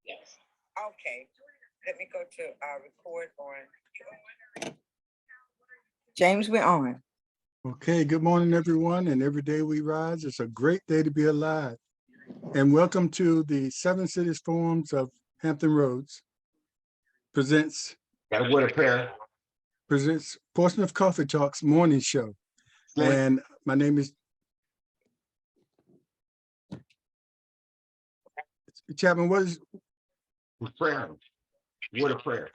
Yes. Okay, let me go to record on. James, we're on. Okay, good morning, everyone. And every day we rise, it's a great day to be alive. And welcome to the Seven Cities Forums of Hampton Roads presents Got a word of prayer. Portsmouth Coffee Talks morning show. And my name is Chapman. What is Prayer. Word of prayer.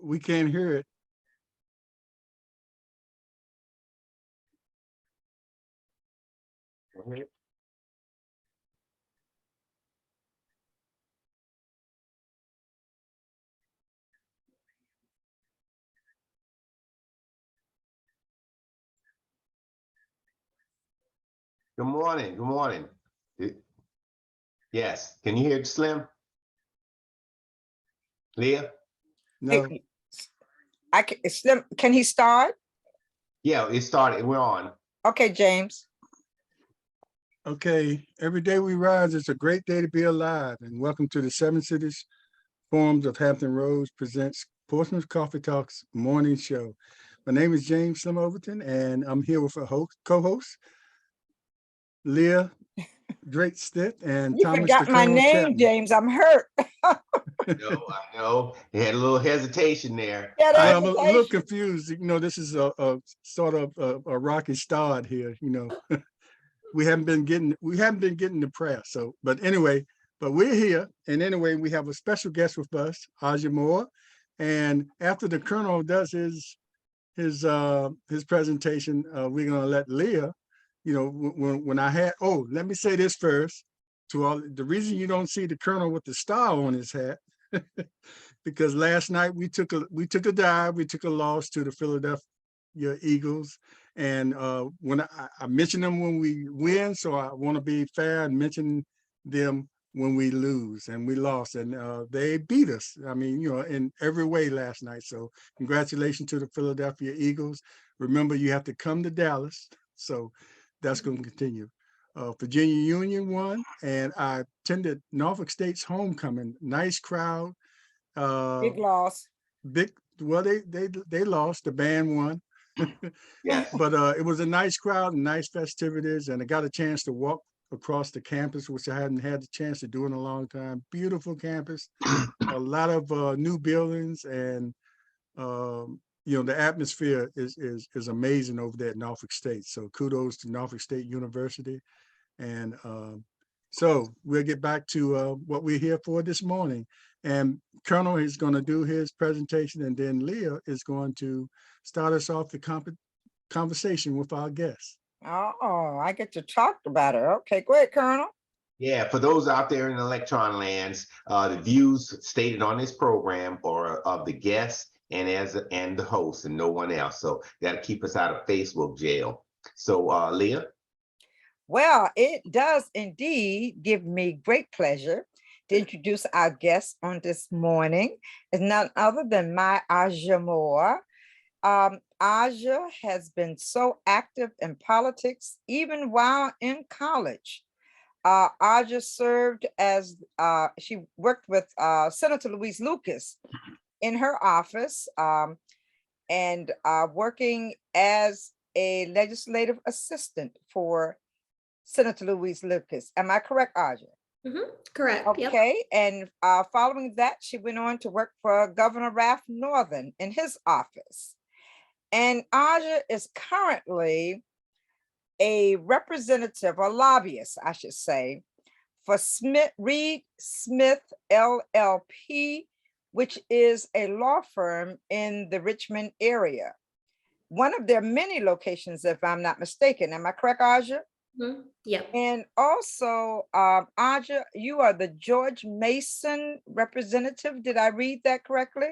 we can't hear it. Go ahead. Good morning. Good morning. Yes. Can you hear Slim? Leah? No. I can, Slim, can he start? Yeah, it started. We're on. Okay, James. Okay, every day we rise, it's a great day to be alive. And welcome to the Seven Cities Forums of Hampton Roads presents Portsmouth Coffee Talks morning show. My name is James Slim Overton, and I'm here with a co-host, Leah Drake Stitt and You Thomas forgot my Colonel name, Chapman. James. I'm hurt. I know. They had a little hesitation there. Well, I'm a little confused. You know, this is a sort of a rocky start here. You know, we haven't been getting the press. So, but anyway, we're here, and anyway, we have a special guest with us, Aja Moore, and after the Colonel does his presentation, we're gonna let Leah. You know, when I had, let me say this first. To all, the reason you don't see the Colonel with the star on his hat, because last night we took a dive, we took a loss to the Philadelphia Eagles, and when I mention them when we win, so I want to be fair and mention them when we lose, and we lost, and they beat us. I mean, you know, in every way last night. So congratulations to the Philadelphia Eagles. Remember, you have to come to Dallas. So that's going to continue. Virginia Union won, and I attended Norfolk State's homecoming. Nice crowd. Big loss. Well, they lost. The band won. Yes. But it was a nice crowd and nice festivities, and I got a chance to walk across the campus, which I hadn't had the chance to do in a long time. Beautiful campus, a lot of new buildings, and you know, the atmosphere is amazing over there at Norfolk State. So kudos to Norfolk State University. And so we'll get back to what we're here for this morning. And Colonel is going to do his presentation, and then Leah is going to start us off the conversation with our guests. Oh, I get to talk about it. Okay, go ahead, Colonel. Yeah, for those out there in electron lands, the views stated on this program are of the guests and the host and no one else. So got to keep us out of Facebook jail. So Leah? Well, it does indeed give me great pleasure to introduce our guest on this morning. It's none other than my Aja Moore. Aja has been so active in politics even while in college. Aja served as, she worked with Senator Louise Lucas in her office, and working as a legislative assistant for Senator Louise Lucas. Am I correct, Aja? Correct. Okay. Yep. And following that, she went on to work for Governor Ralph Northern in his office. And Aja is currently a representative, or lobbyist, I should say, for Reed Smith LLP, which is a law firm in the Richmond area. One of their many locations, if I'm not mistaken. Am I correct, Aja? Yeah. And also, Aja, you are the George Mason representative. Did I read that correctly?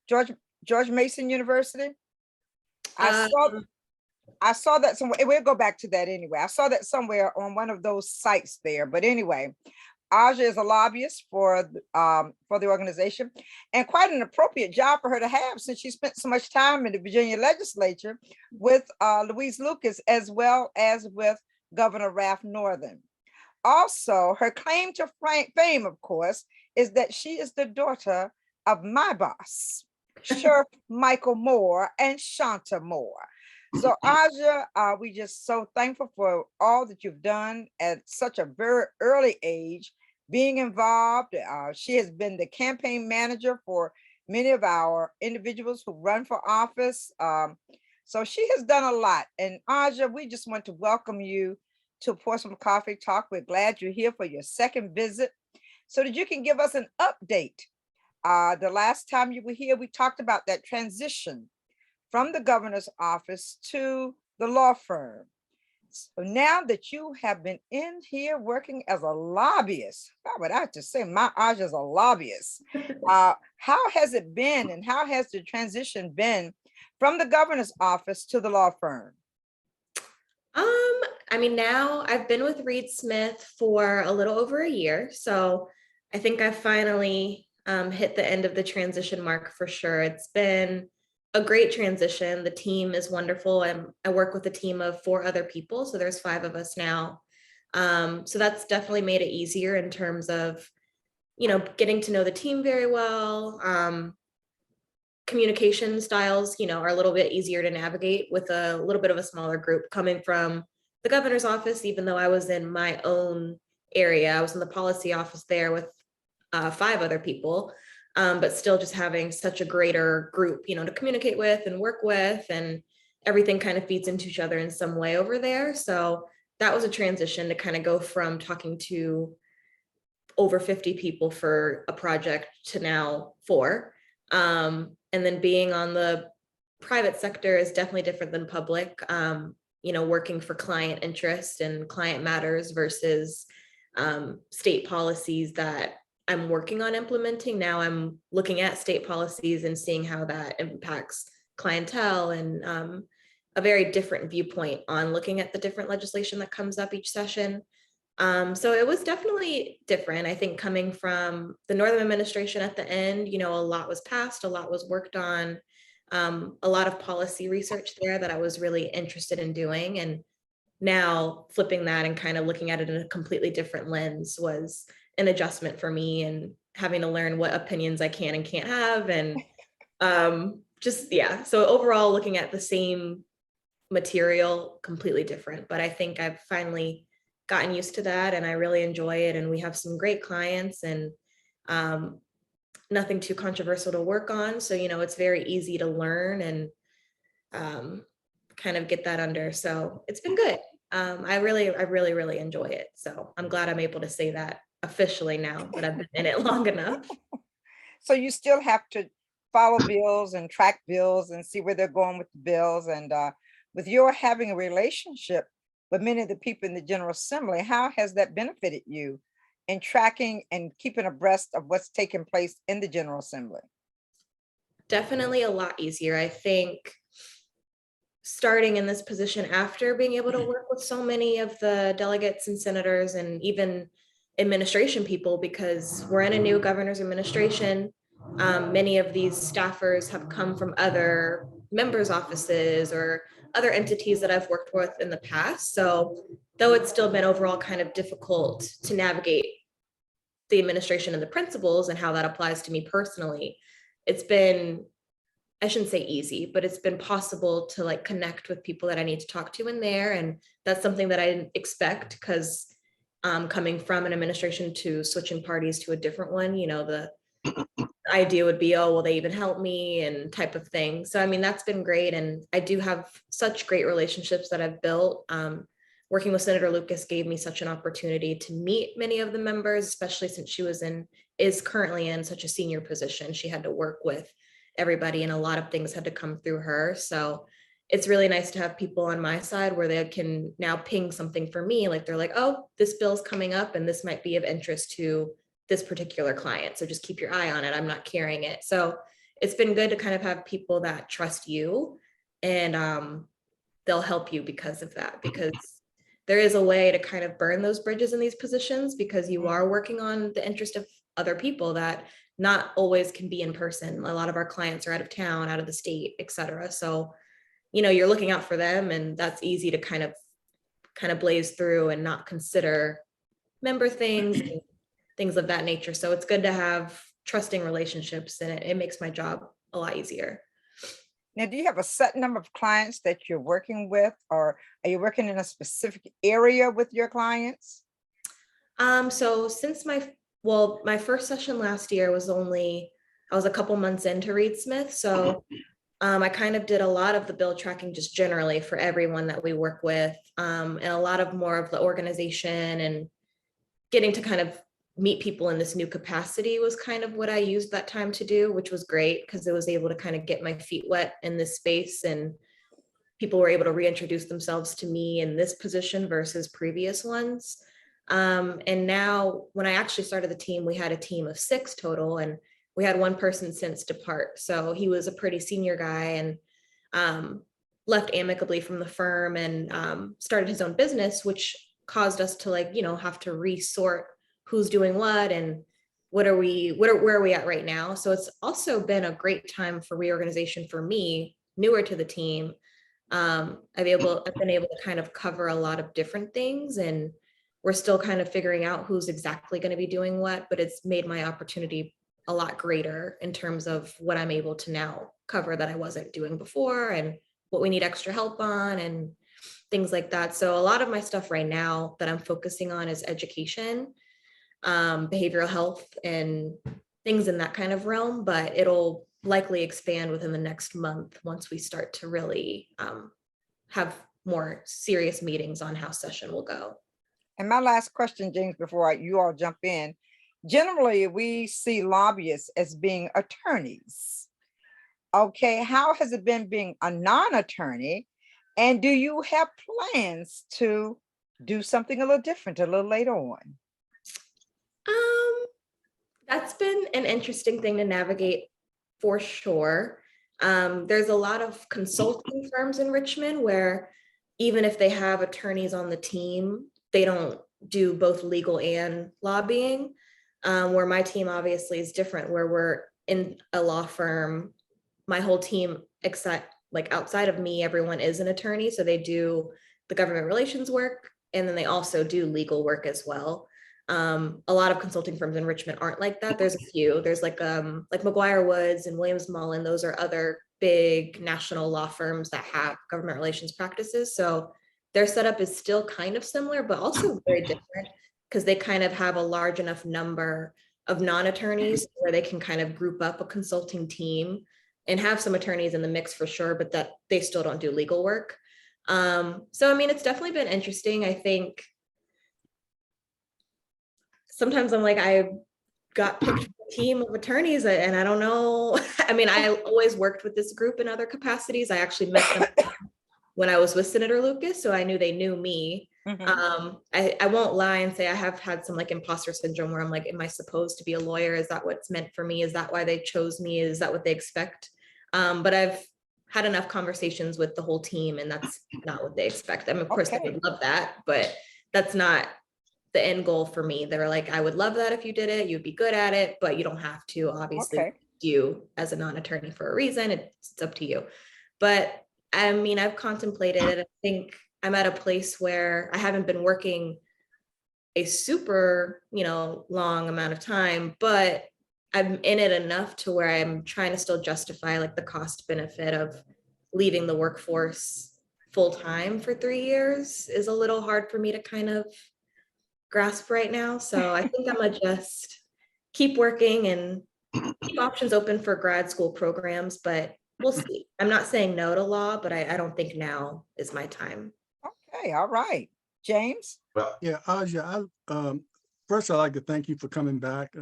George Mason University? I saw that somewhere. We'll go back to that anyway. I saw that somewhere on one of those sites there. But anyway, Aja is a lobbyist for the organization, and quite an appropriate job for her to have since she spent so much time in the Virginia legislature with Louise Lucas, as well as with Governor Ralph Northern. Also, her claim to fame, of course, is that she is the daughter of my boss, Sheriff Michael Moore and Shanta Moore. So Aja, we just so thankful for all that you've done at such a very early age, being involved. She has been the campaign manager for many of our individuals who run for office. So she has done a lot. And Aja, we just want to welcome you to Pour Some Coffee Talk. We're glad you're here for your second visit so that you can give us an update. The last time you were here, we talked about that transition from the governor's office to the law firm. So now that you have been in here working as a lobbyist, how would I just say my Aja is a lobbyist? How has it been, and how has the transition been from the governor's office to the law firm? I mean, now I've been with Reed Smith for a little over a year, so I think I've finally hit the end of the transition mark for sure. It's been a great transition. The team is wonderful. I work with a team of 4 other people, so there's 5 of us now. So that's definitely made it easier in terms of, getting to know the team very well. Communication styles, are a little bit easier to navigate with a little bit of a smaller group coming from the governor's office. Even though I was in my own area, I was in the policy office there with 5 other people, but still just having such a greater group, to communicate with and work with, and everything kind of feeds into each other in some way over there. So that was a transition to kind of go from talking to over 50 people for a project to now 4. And then being on the private sector is definitely different than public, working for client interest and client matters versus state policies that I'm working on implementing. Now I'm looking at state policies and seeing how that impacts clientele, and a very different viewpoint on looking at the different legislation that comes up each session. So it was definitely different. I think coming from the Northern administration at the end, a lot was passed, a lot was worked on, a lot of policy research there that I was really interested in doing. And now flipping that and kind of looking at it in a completely different lens was an adjustment for me, and having to learn what opinions I can and can't have. And so overall looking at the same material, completely different. But I think I've finally gotten used to that, and I really enjoy it. And we have some great clients, and nothing too controversial to work on. So, it's very easy to learn and kind of get that under. So it's been good. I really enjoy it. So I'm glad I'm able to say that officially now that I've been in it long enough. So you still have to follow bills and track bills and see where they're going with the bills. And with your having a relationship with many of the people in the General Assembly, how has that benefited you in tracking and keeping abreast of what's taking place in the General Assembly? Definitely a lot easier. I think starting in this position after being able to work with so many of the delegates and senators and even administration people, because we're in a new governor's administration. Many of these staffers have come from other members' offices or other entities that I've worked with in the past. So though it's still been overall kind of difficult to navigate the administration and the principles and how that applies to me personally, it's been, I shouldn't say easy, but it's been possible to connect with people that I need to talk to in there. And that's something that I didn't expect, because coming from an administration to switching parties to a different one, the idea would be, oh, will they even help me, and type of thing. So, I mean, that's been great. And I do have such great relationships that I've built. Working with Senator Lucas gave me such an opportunity to meet many of the members, especially since she is currently in such a senior position. She had to work with everybody, and a lot of things had to come through her. So it's really nice to have people on my side where they can now ping something for me. They're like, oh, this bill's coming up and this might be of interest to this particular client. So just keep your eye on it. I'm not carrying it. So it's been good to kind of have people that trust you, and they'll help you because of that. Because there is a way to kind of burn those bridges in these positions, because you are working on the interest of other people that not always can be in person. A lot of our clients are out of town, out of the state, et cetera. So, you're looking out for them, and that's easy to kind of blaze through and not consider member things and things of that nature. So it's good to have trusting relationships, and it makes my job a lot easier. Now, do you have a set number of clients that you're working with, or are you working in a specific area with your clients? So since my first session last year was I was a couple months into Reed Smith. So I kind of did a lot of the bill tracking just generally for everyone that we work with, and a lot of more of the organization and getting to kind of meet people in this new capacity was kind of what I used that time to do, which was great because it was able to kind of get my feet wet in this space, and people were able to reintroduce themselves to me in this position versus previous ones. And now when I actually started the team, we had a team of 6 total, and we had one person since depart. So he was a pretty senior guy and left amicably from the firm and started his own business, which caused us to have to resort who's doing what and where are we at right now. So it's also been a great time for reorganization for me, newer to the team. I've been able to kind of cover a lot of different things, and we're still kind of figuring out who's exactly going to be doing what, but it's made my opportunity a lot greater in terms of what I'm able to now cover that I wasn't doing before, and what we need extra help on and things like that. So a lot of my stuff right now that I'm focusing on is education, behavioral health, and things in that kind of realm, but it'll likely expand within the next month once we start to really have more serious meetings on how session will go. And my last question, James, before you all jump in, generally we see lobbyists as being attorneys. Okay, how has it been being a non-attorney? And do you have plans to do something a little different a little later on? That's been an interesting thing to navigate for sure. There's a lot of consulting firms in Richmond where even if they have attorneys on the team, they don't do both legal and lobbying, where my team obviously is different, where we're in a law firm. My whole team, except outside of me, everyone is an attorney. So they do the government relations work, and then they also do legal work as well. A lot of consulting firms in Richmond aren't like that. There's a few. There's like McGuire Woods and Williams Mullen. Those are other big national law firms that have government relations practices. So their setup is still kind of similar, but also very different, because they kind of have a large enough number of non-attorneys where they can kind of group up a consulting team and have some attorneys in the mix for sure, but that they still don't do legal work. So, I mean, it's definitely been interesting. I think sometimes I'm like, I got picked for a team of attorneys and I don't know. I mean, I always worked with this group in other capacities. I actually met them when I was with Senator Lucas, so I knew they knew me. Mm-hmm. I won't lie and say I have had some imposter syndrome where I'm like, am I supposed to be a lawyer? Is that what's meant for me? Is that why they chose me? Is that what they expect? But I've had enough conversations with the whole team, and that's not what they expect. I mean, of course, they would love that, but that's not the end goal for me. They're like, I would love that if you did it, you'd be good at it, but you don't have to. Obviously, you as a non-attorney for a reason, it's up to you. But I mean, I've contemplated it. I think I'm at a place where I haven't been working a super, long amount of time, but I'm in it enough to where I'm trying to still justify the cost benefit of leaving the workforce full time for 3 years is a little hard for me to kind of grasp right now. So I think I'm gonna just keep working and keep options open for grad school programs, but we'll see. I'm not saying no to law, but I don't think now is my time. Okay, all right. James? Well, yeah, Aja, first I'd like to thank you for coming back.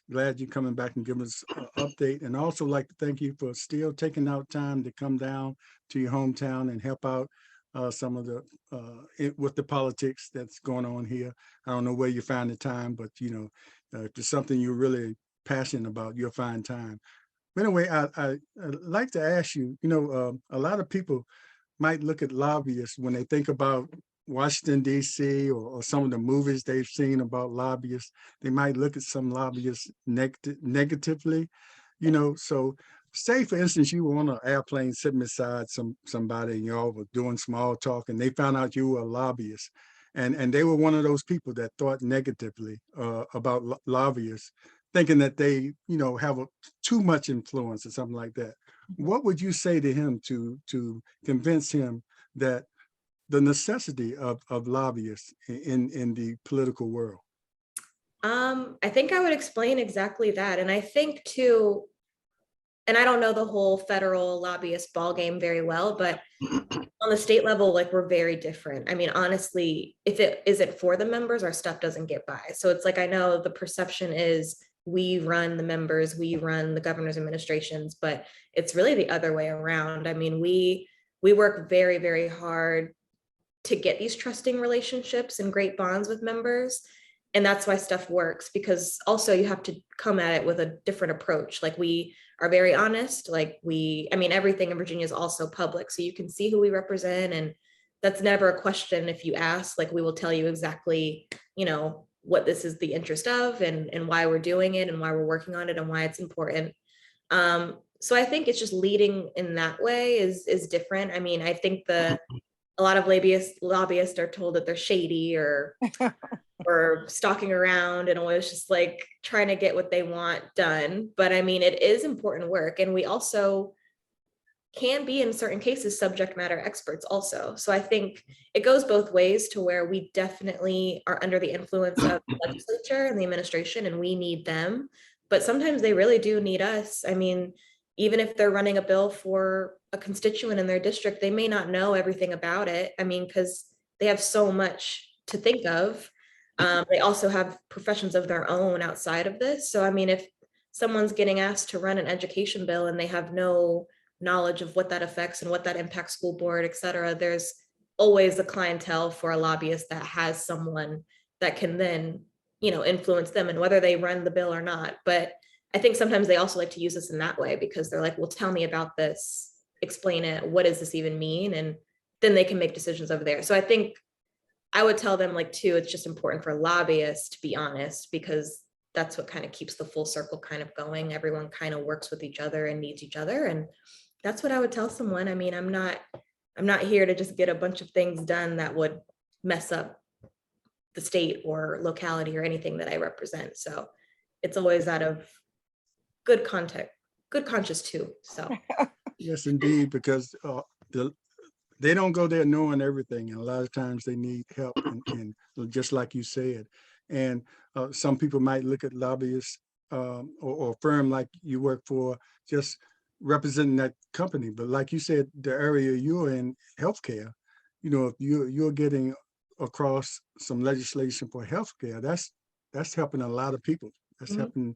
Glad you're coming back and giving us an update. And also like to thank you for still taking out time to come down to your hometown and help out some of the with the politics that's going on here. I don't know where you find the time, but if it's something you're really passionate about, you'll find time. But anyway, I'd like to ask you, a lot of people might look at lobbyists when they think about Washington, D.C., or some of the movies they've seen about lobbyists, they might look at some lobbyists negatively, So say, for instance, you were on an airplane sitting beside somebody and y'all were doing small talk and they found out you were a lobbyist. And they were one of those people that thought negatively about lobbyists, thinking that they, have too much influence or something like that. What would you say to him to convince him that the necessity of lobbyists in the political world? I think I would explain exactly that. And I think too, and I don't know the whole federal lobbyist ballgame very well, but on the state level, like we're very different. I mean, honestly, if it isn't for the members, our stuff doesn't get by. So it's like, I know the perception is we run the members, we run the governor's administrations, but it's really the other way around. I mean, we work very, very hard to get these trusting relationships and great bonds with members. And that's why stuff works, because also you have to come at it with a different approach. Like we are very honest, everything in Virginia is also public. So you can see who we represent. And that's never a question. If you ask, like, we will tell you exactly, what this is the interest of and why we're doing it and why we're working on it and why it's important. So I think it's just leading in that way is different. I mean, I think a lot of lobbyists are told that they're shady or stalking around and always just like trying to get what they want done. But I mean, it is important work. And we also can be, in certain cases, subject matter experts also. So I think it goes both ways, to where we definitely are under the influence of the legislature and the administration, and we need them. But sometimes they really do need us. I mean, even if they're running a bill for a constituent in their district, they may not know everything about it. I mean, because they have so much to think of. They also have professions of their own outside of this. So, I mean, if someone's getting asked to run an education bill and they have no knowledge of what that affects and what that impacts school board, et cetera, there's always a clientele for a lobbyist that has someone that can then, influence them, and whether they run the bill or not. But I think sometimes they also like to use this in that way, because they're like, well, tell me about this, explain it, what does this even mean? And then they can make decisions over there. So I think I would tell them, like, too, it's just important for lobbyists to be honest, because that's what kind of keeps the full circle kind of going. Everyone kind of works with each other and needs each other. And that's what I would tell someone. I mean, I'm not here to just get a bunch of things done that would mess up the state or locality or anything that I represent. So it's always out of good conscience too. So Yes, indeed, because they don't go there knowing everything, and a lot of times they need help, and just like you said. And some people might look at lobbyists or a firm like you work for just representing that company, but like you said, the area you're in, healthcare, if you're getting across some legislation for healthcare, that's helping a lot of people. That's helping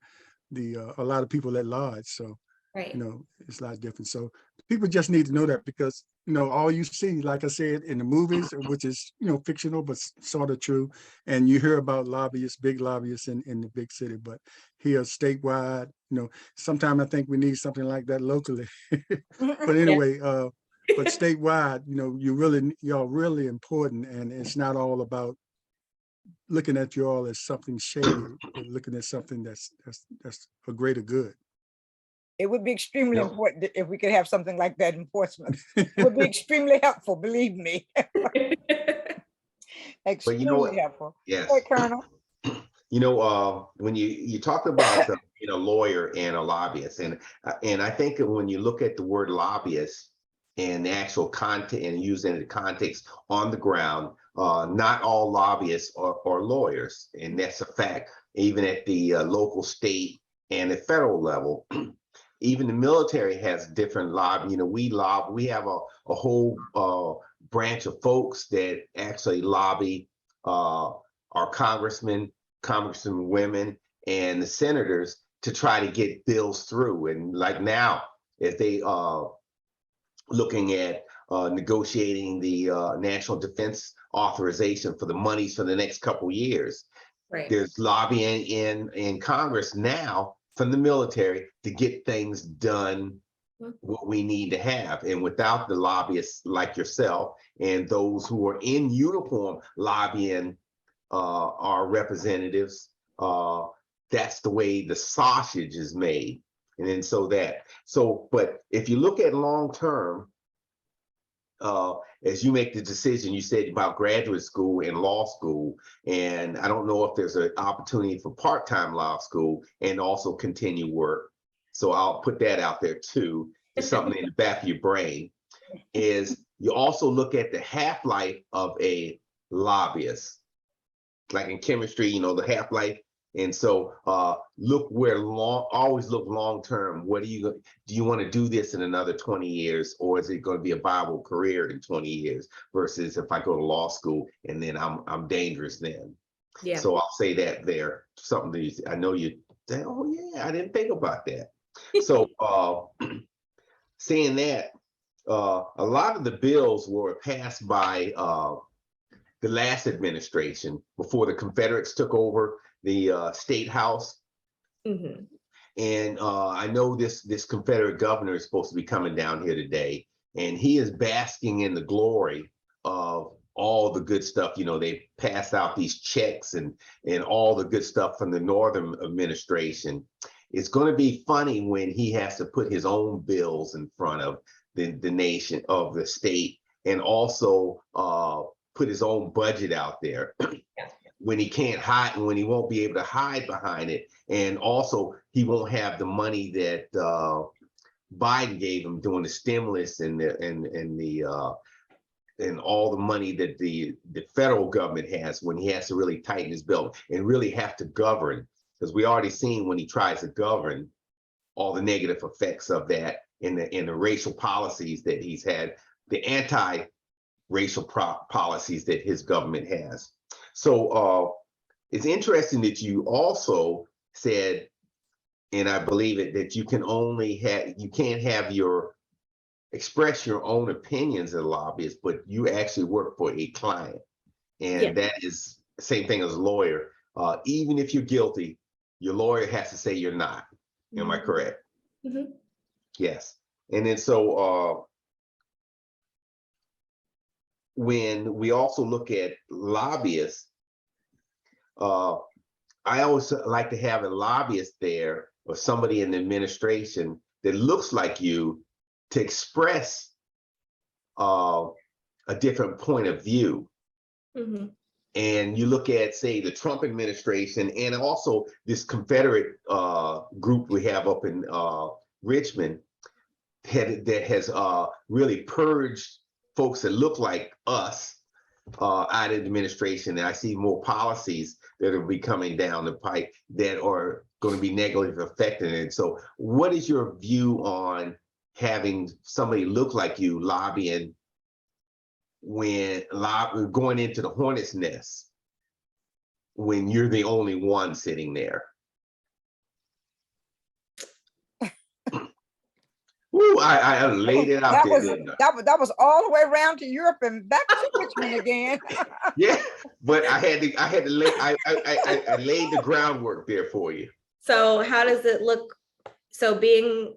a lot of people at large. So right. It's a lot different. So people just need to know that, because all you see, like I said, in the movies, which is fictional but sort of true, and you hear about lobbyists, big lobbyists in the big city, but here statewide, sometimes I think we need something like that locally. But anyway, but statewide, y'all really important, and it's not all about looking at you all as something shady, but looking at something that's a greater good. It would be extremely important if we could have something like that in Portsmouth. It would be extremely helpful, believe me. Extremely helpful. Yes. Hey, Colonel. When you talk about lawyer and a lobbyist, and I think when you look at the word lobbyist and the actual content and using the context on the ground, not all lobbyists are lawyers, and that's a fact. Even at the local, state, and the federal level. Even the military has different lobby. We have a whole branch of folks that actually lobby our congressmen, congresswomen, and the senators to try to get bills through. And like now, if they looking at negotiating the national defense authorization for the monies for the next couple years, right. There's lobbying in Congress now from the military to get things done what we need to have. And without the lobbyists like yourself and those who are in uniform lobbying our representatives, that's the way the sausage is made. And then but if you look at long term, as you make the decision, you said about graduate school and law school, and I don't know if there's an opportunity for part-time law school and also continue work. So I'll put that out there too. It's something in the back of your brain. Is you also look at the half-life of a lobbyist, like in chemistry, you know, the half-life. And so always look long term. What do you want to do this in another 20 years, or is it going to be a viable career in 20 years versus if I go to law school and then I'm dangerous then. Yeah. So I'll say that there. Something that I know you say, oh yeah, I didn't think about that. So saying that, a lot of the bills were passed by the last administration before the Confederates took over the state house. Mm-hmm. And I know this Confederate governor is supposed to be coming down here today, and he is basking in the glory of all the good stuff. You know, they passed out these checks and all the good stuff from the Northern administration. It's going to be funny when he has to put his own bills in front of the nation, of the state, and also put his own budget out there. When he can't hide, and when he won't be able to hide behind it. And also he won't have the money that Biden gave him during the stimulus and all the money that the federal government has, when he has to really tighten his belt and really have to govern. Because we already seen when he tries to govern all the negative effects of that in the racial policies that he's had, the anti-racial policies that his government has. So it's interesting that you also said, and I believe it, that you can't express your own opinions as a lobbyist, but you actually work for a client. And that is the same thing as a lawyer. Even if you're guilty, your lawyer has to say you're not. Am I correct? Mm-hmm. Yes. And then so when we also look at lobbyists, I always like to have a lobbyist there or somebody in the administration that looks like you to express a different point of view. Mm-hmm. And you look at, say, the Trump administration and also this Confederate group we have up in Richmond that has really purged folks that look like us out of the administration. And I see more policies that will be coming down the pipe that are going to be negatively affecting it. So what is your view on having somebody look like you lobbying when going into the hornet's nest when you're the only one sitting there? Ooh, I laid it out there. That was all the way around to Europe and back to Richmond again. Yeah, but I laid the groundwork there for you. So how does it look? So being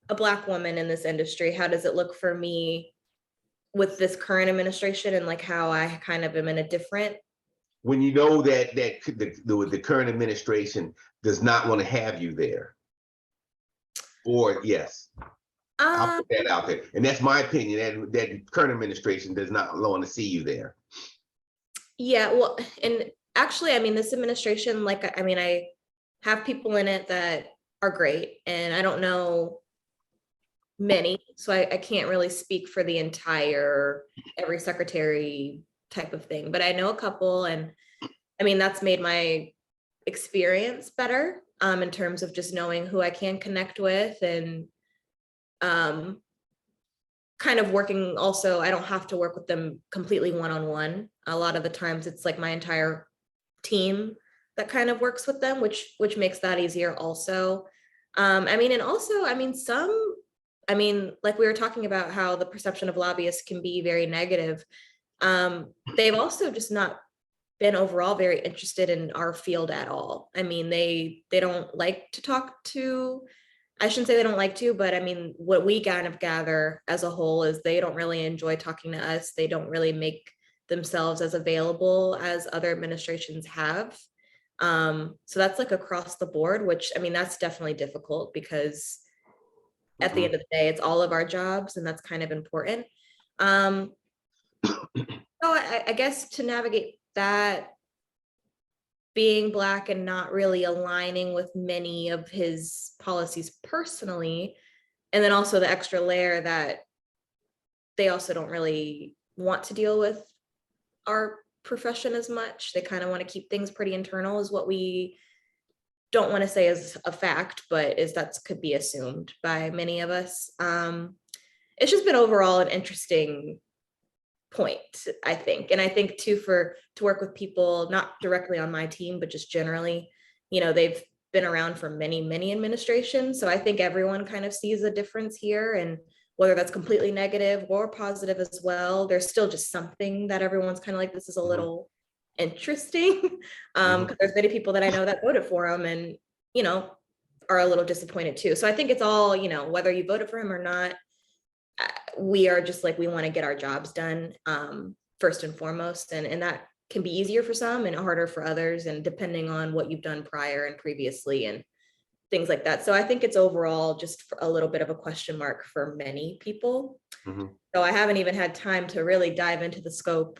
a Black woman in this industry, how does it look for me with this current administration, and like how I kind of am in a different? When you know that the current administration does not want to have you there, or yes. I'll put that out there. And that's my opinion, that current administration does not want to see you there. Yeah, well, and actually, I mean, this administration, like, I mean, I have people in it that are great, and I don't know many, so I can't really speak for the entire, every secretary type of thing, but I know a couple, and I mean, that's made my experience better in terms of just knowing who I can connect with, and kind of working also, I don't have to work with them completely one-on-one. A lot of the times it's like my entire team that kind of works with them, which makes that easier also. I mean, and also, I mean, like we were talking about how the perception of lobbyists can be very negative. They've also just not been overall very interested in our field at all. I mean, they don't like to talk to I shouldn't say they don't like to, but I mean, what we kind of gather as a whole is they don't really enjoy talking to us. They don't really make themselves as available as other administrations have. So that's like across the board, which I mean, that's definitely difficult because at the end of the day, it's all of our jobs, and that's kind of important. So I guess to navigate that, being Black and not really aligning with many of his policies personally, and then also the extra layer that they also don't really want to deal with our profession as much. They kind of want to keep things pretty internal, is what we don't want to say as a fact, but is that could be assumed by many of us. It's just been overall an interesting point, I think. And I think too, to work with people, not directly on my team, but just generally, they've been around for many, many administrations. So I think everyone kind of sees a difference here, and whether that's completely negative or positive as well, there's still just something that everyone's kind of like, this is a little interesting. Because there's many people that I know that voted for him and, are a little disappointed too. So I think it's all, whether you voted for him or not, we are just like, we want to get our jobs done first and foremost. And that can be easier for some and harder for others, and depending on what you've done prior and previously and things like that. So I think it's overall just a little bit of a question mark for many people. So I haven't even had time to really dive into the scope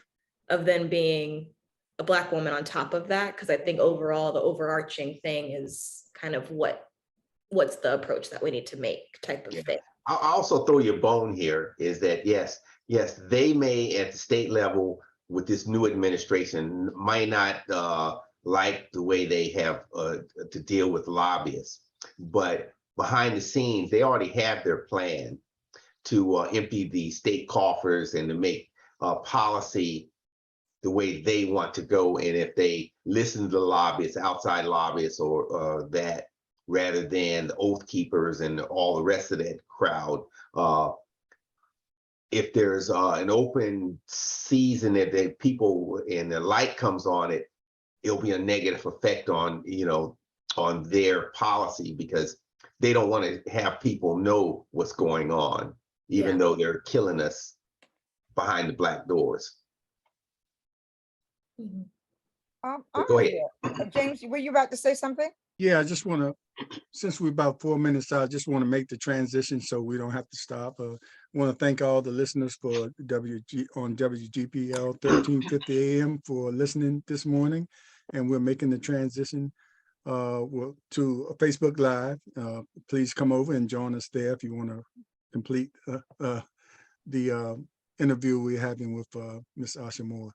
of then being a Black woman on top of that, because I think overall the overarching thing is kind of what's the approach that we need to make type of thing. I'll also throw your bone here is that yes, they may at the state level with this new administration might not like the way they have to deal with lobbyists, but behind the scenes, they already have their plan to empty the state coffers and to make policy the way they want to go. And if they listen to the lobbyists, outside lobbyists, or that, rather than the oath keepers and all the rest of that crowd. If there's an open season that the people and the light comes on it, it'll be a negative effect on, on their policy, because they don't want to have people know what's going on, even though they're killing us behind the black doors. Go ahead. James, were you about to say something? Yeah, I just want to, since we're about 4 minutes out, I just want to make the transition so we don't have to stop. I want to thank all the listeners for on WGPL 1350 AM for listening this morning. And we're making the transition to a Facebook Live. Please come over and join us there if you want to complete the interview we're having with Ms. Asha Moore.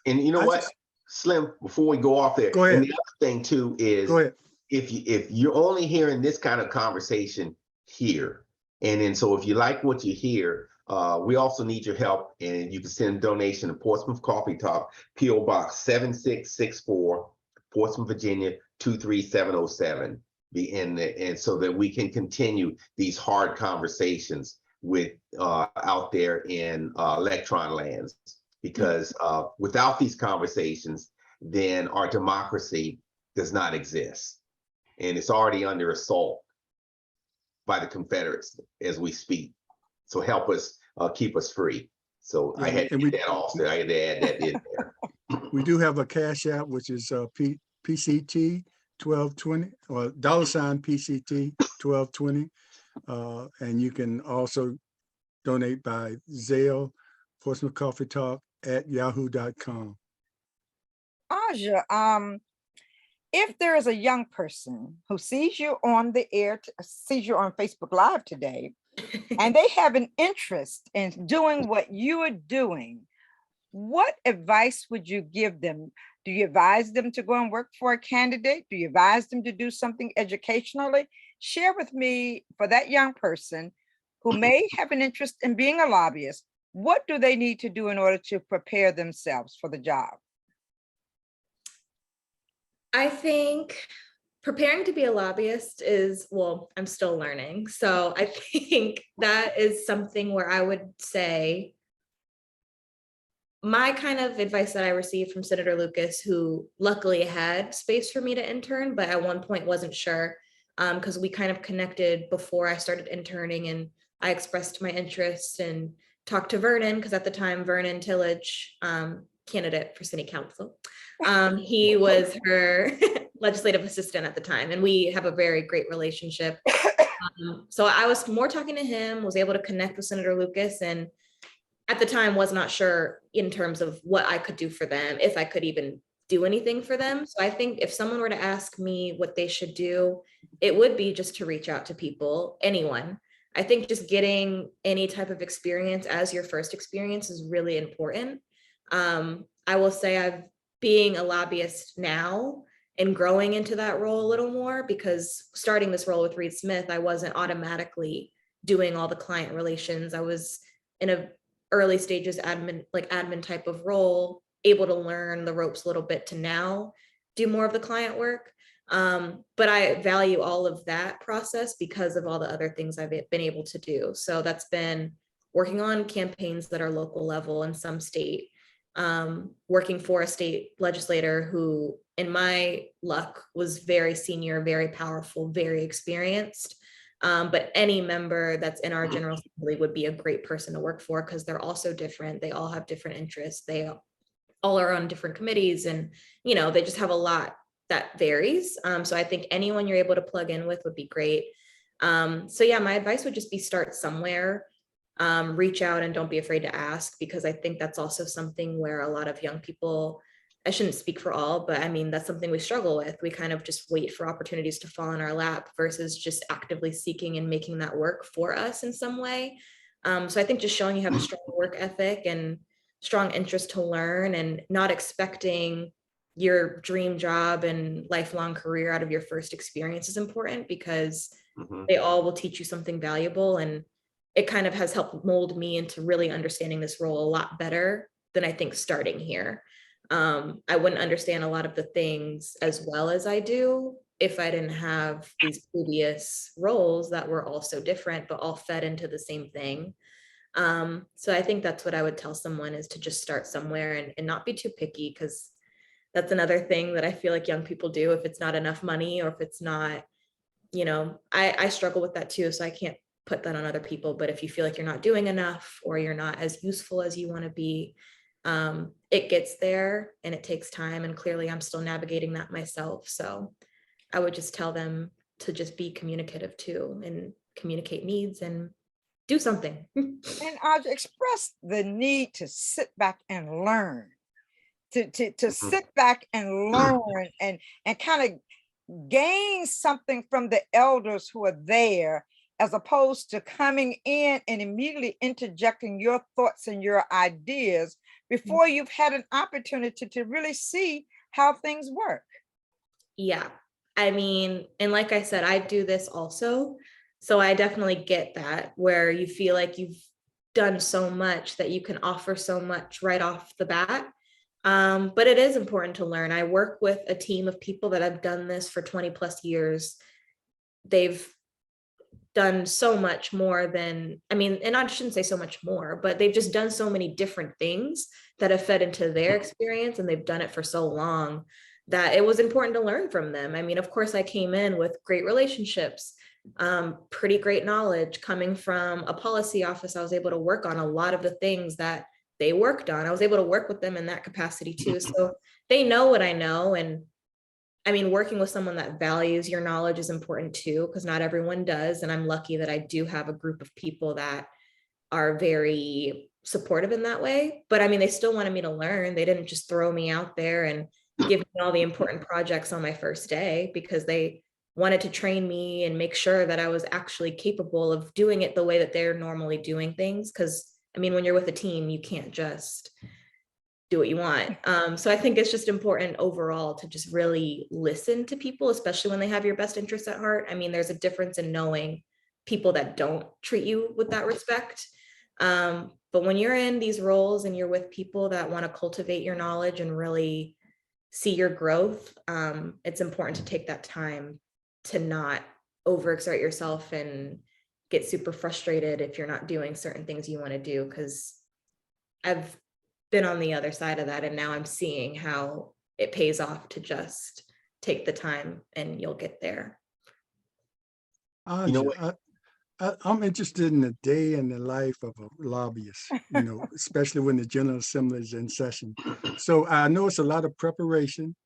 And you know what, Slim, before we go off there, go ahead. And the other thing too is, go ahead. If you're only hearing this kind of conversation here, and then so if you like what you hear, we also need your help, and you can send a donation to Portsmouth Coffee Talk, P.O. Box 7664, Portsmouth, Virginia 23707. And so that we can continue these hard conversations with out there in electron lands. Because without these conversations, then our democracy does not exist. And it's already under assault by the Confederates as we speak. So help us keep us free. So I had to get that also. I had to add that in there. We do have a Cash App, which is PCT 1220 or $PCT 1220. And you can also donate by Zelle, Portsmouth Coffee Talk @yahoo.com. Aja, if there is a young person who sees you on the air, sees you on Facebook Live today, and they have an interest in doing what you are doing, what advice would you give them? Do you advise them to go and work for a candidate? Do you advise them to do something educationally? Share with me, for that young person who may have an interest in being a lobbyist, what do they need to do in order to prepare themselves for the job? I think preparing to be a lobbyist is, well, I'm still learning. So I think that is something where I would say my kind of advice that I received from Senator Lucas, who luckily had space for me to intern, but at one point wasn't sure because we kind of connected before I started interning, and I expressed my interest and talked to Vernon, because at the time, Vernon Tillage, candidate for city council, he was her legislative assistant at the time, and we have a very great relationship. So I was more talking to him, was able to connect with Senator Lucas, and at the time was not sure in terms of what I could do for them, if I could even do anything for them. So I think if someone were to ask me what they should do, it would be just to reach out to people, anyone. I think just getting any type of experience as your first experience is really important. I will say I've being a lobbyist now and growing into that role a little more, because starting this role with Reed Smith, I wasn't automatically doing all the client relations. I was in a early stages admin type of role, able to learn the ropes a little bit to now do more of the client work. But I value all of that process because of all the other things I've been able to do. So that's been working on campaigns that are local level in some state, working for a state legislator who, in my luck, was very senior, very powerful, very experienced. But any member that's in our General Assembly would be a great person to work for, because they're all so different. They all have different interests. They all are on different committees, and they just have a lot that varies. So I think anyone you're able to plug in with would be great. So yeah, my advice would just be start somewhere. Reach out and don't be afraid to ask, because I think that's also something where a lot of young people, I shouldn't speak for all, but I mean, that's something we struggle with. We kind of just wait for opportunities to fall in our lap versus just actively seeking and making that work for us in some way. So I think just showing you have a strong work ethic and strong interest to learn, and not expecting your dream job and lifelong career out of your first experience is important, because they all will teach you something valuable. And it kind of has helped mold me into really understanding this role a lot better than I think starting here. I wouldn't understand a lot of the things as well as I do if I didn't have these previous roles that were all so different, but all fed into the same thing. So I think that's what I would tell someone, is to just start somewhere and not be too picky, because that's another thing that I feel like young people do. If it's not enough money, or if it's not, I struggle with that too. So I can't put that on other people, but if you feel like you're not doing enough, or you're not as useful as you want to be, it gets there and it takes time. And clearly I'm still navigating that myself. So I would just tell them to just be communicative too, and communicate needs and do something. And I'll express the need to sit back and learn, to sit back and learn and kind of gain something from the elders who are there, as opposed to coming in and immediately interjecting your thoughts and your ideas before you've had an opportunity to really see how things work. Yeah, I mean, and like I said, I do this also. So I definitely get that, where you feel like you've done so much that you can offer so much right off the bat. But it is important to learn. I work with a team of people that have done this for 20 plus years. They've done so much more than, I mean, and I shouldn't say so much more, but they've just done so many different things that have fed into their experience, and they've done it for so long that it was important to learn from them. I mean, of course, I came in with great relationships, pretty great knowledge coming from a policy office. I was able to work on a lot of the things that they worked on. I was able to work with them in that capacity too. So they know what I know. And I mean, working with someone that values your knowledge is important too, because not everyone does. And I'm lucky that I do have a group of people that are very supportive in that way. But I mean, they still wanted me to learn. They didn't just throw me out there and give me all the important projects on my first day, because they wanted to train me and make sure that I was actually capable of doing it the way that they're normally doing things. Because I mean, when you're with a team, you can't just do what you want. So I think it's just important overall to just really listen to people, especially when they have your best interests at heart. I mean, there's a difference in knowing people that don't treat you with that respect. But when you're in these roles and you're with people that want to cultivate your knowledge and really see your growth, it's important to take that time to not overexert yourself and get super frustrated if you're not doing certain things you want to do. Because I've been on the other side of that, and now I'm seeing how it pays off to just take the time and you'll get there. You know Aja, what? I'm interested in the day in the life of a lobbyist, especially when the General Assembly is in session. So I know it's a lot of preparation,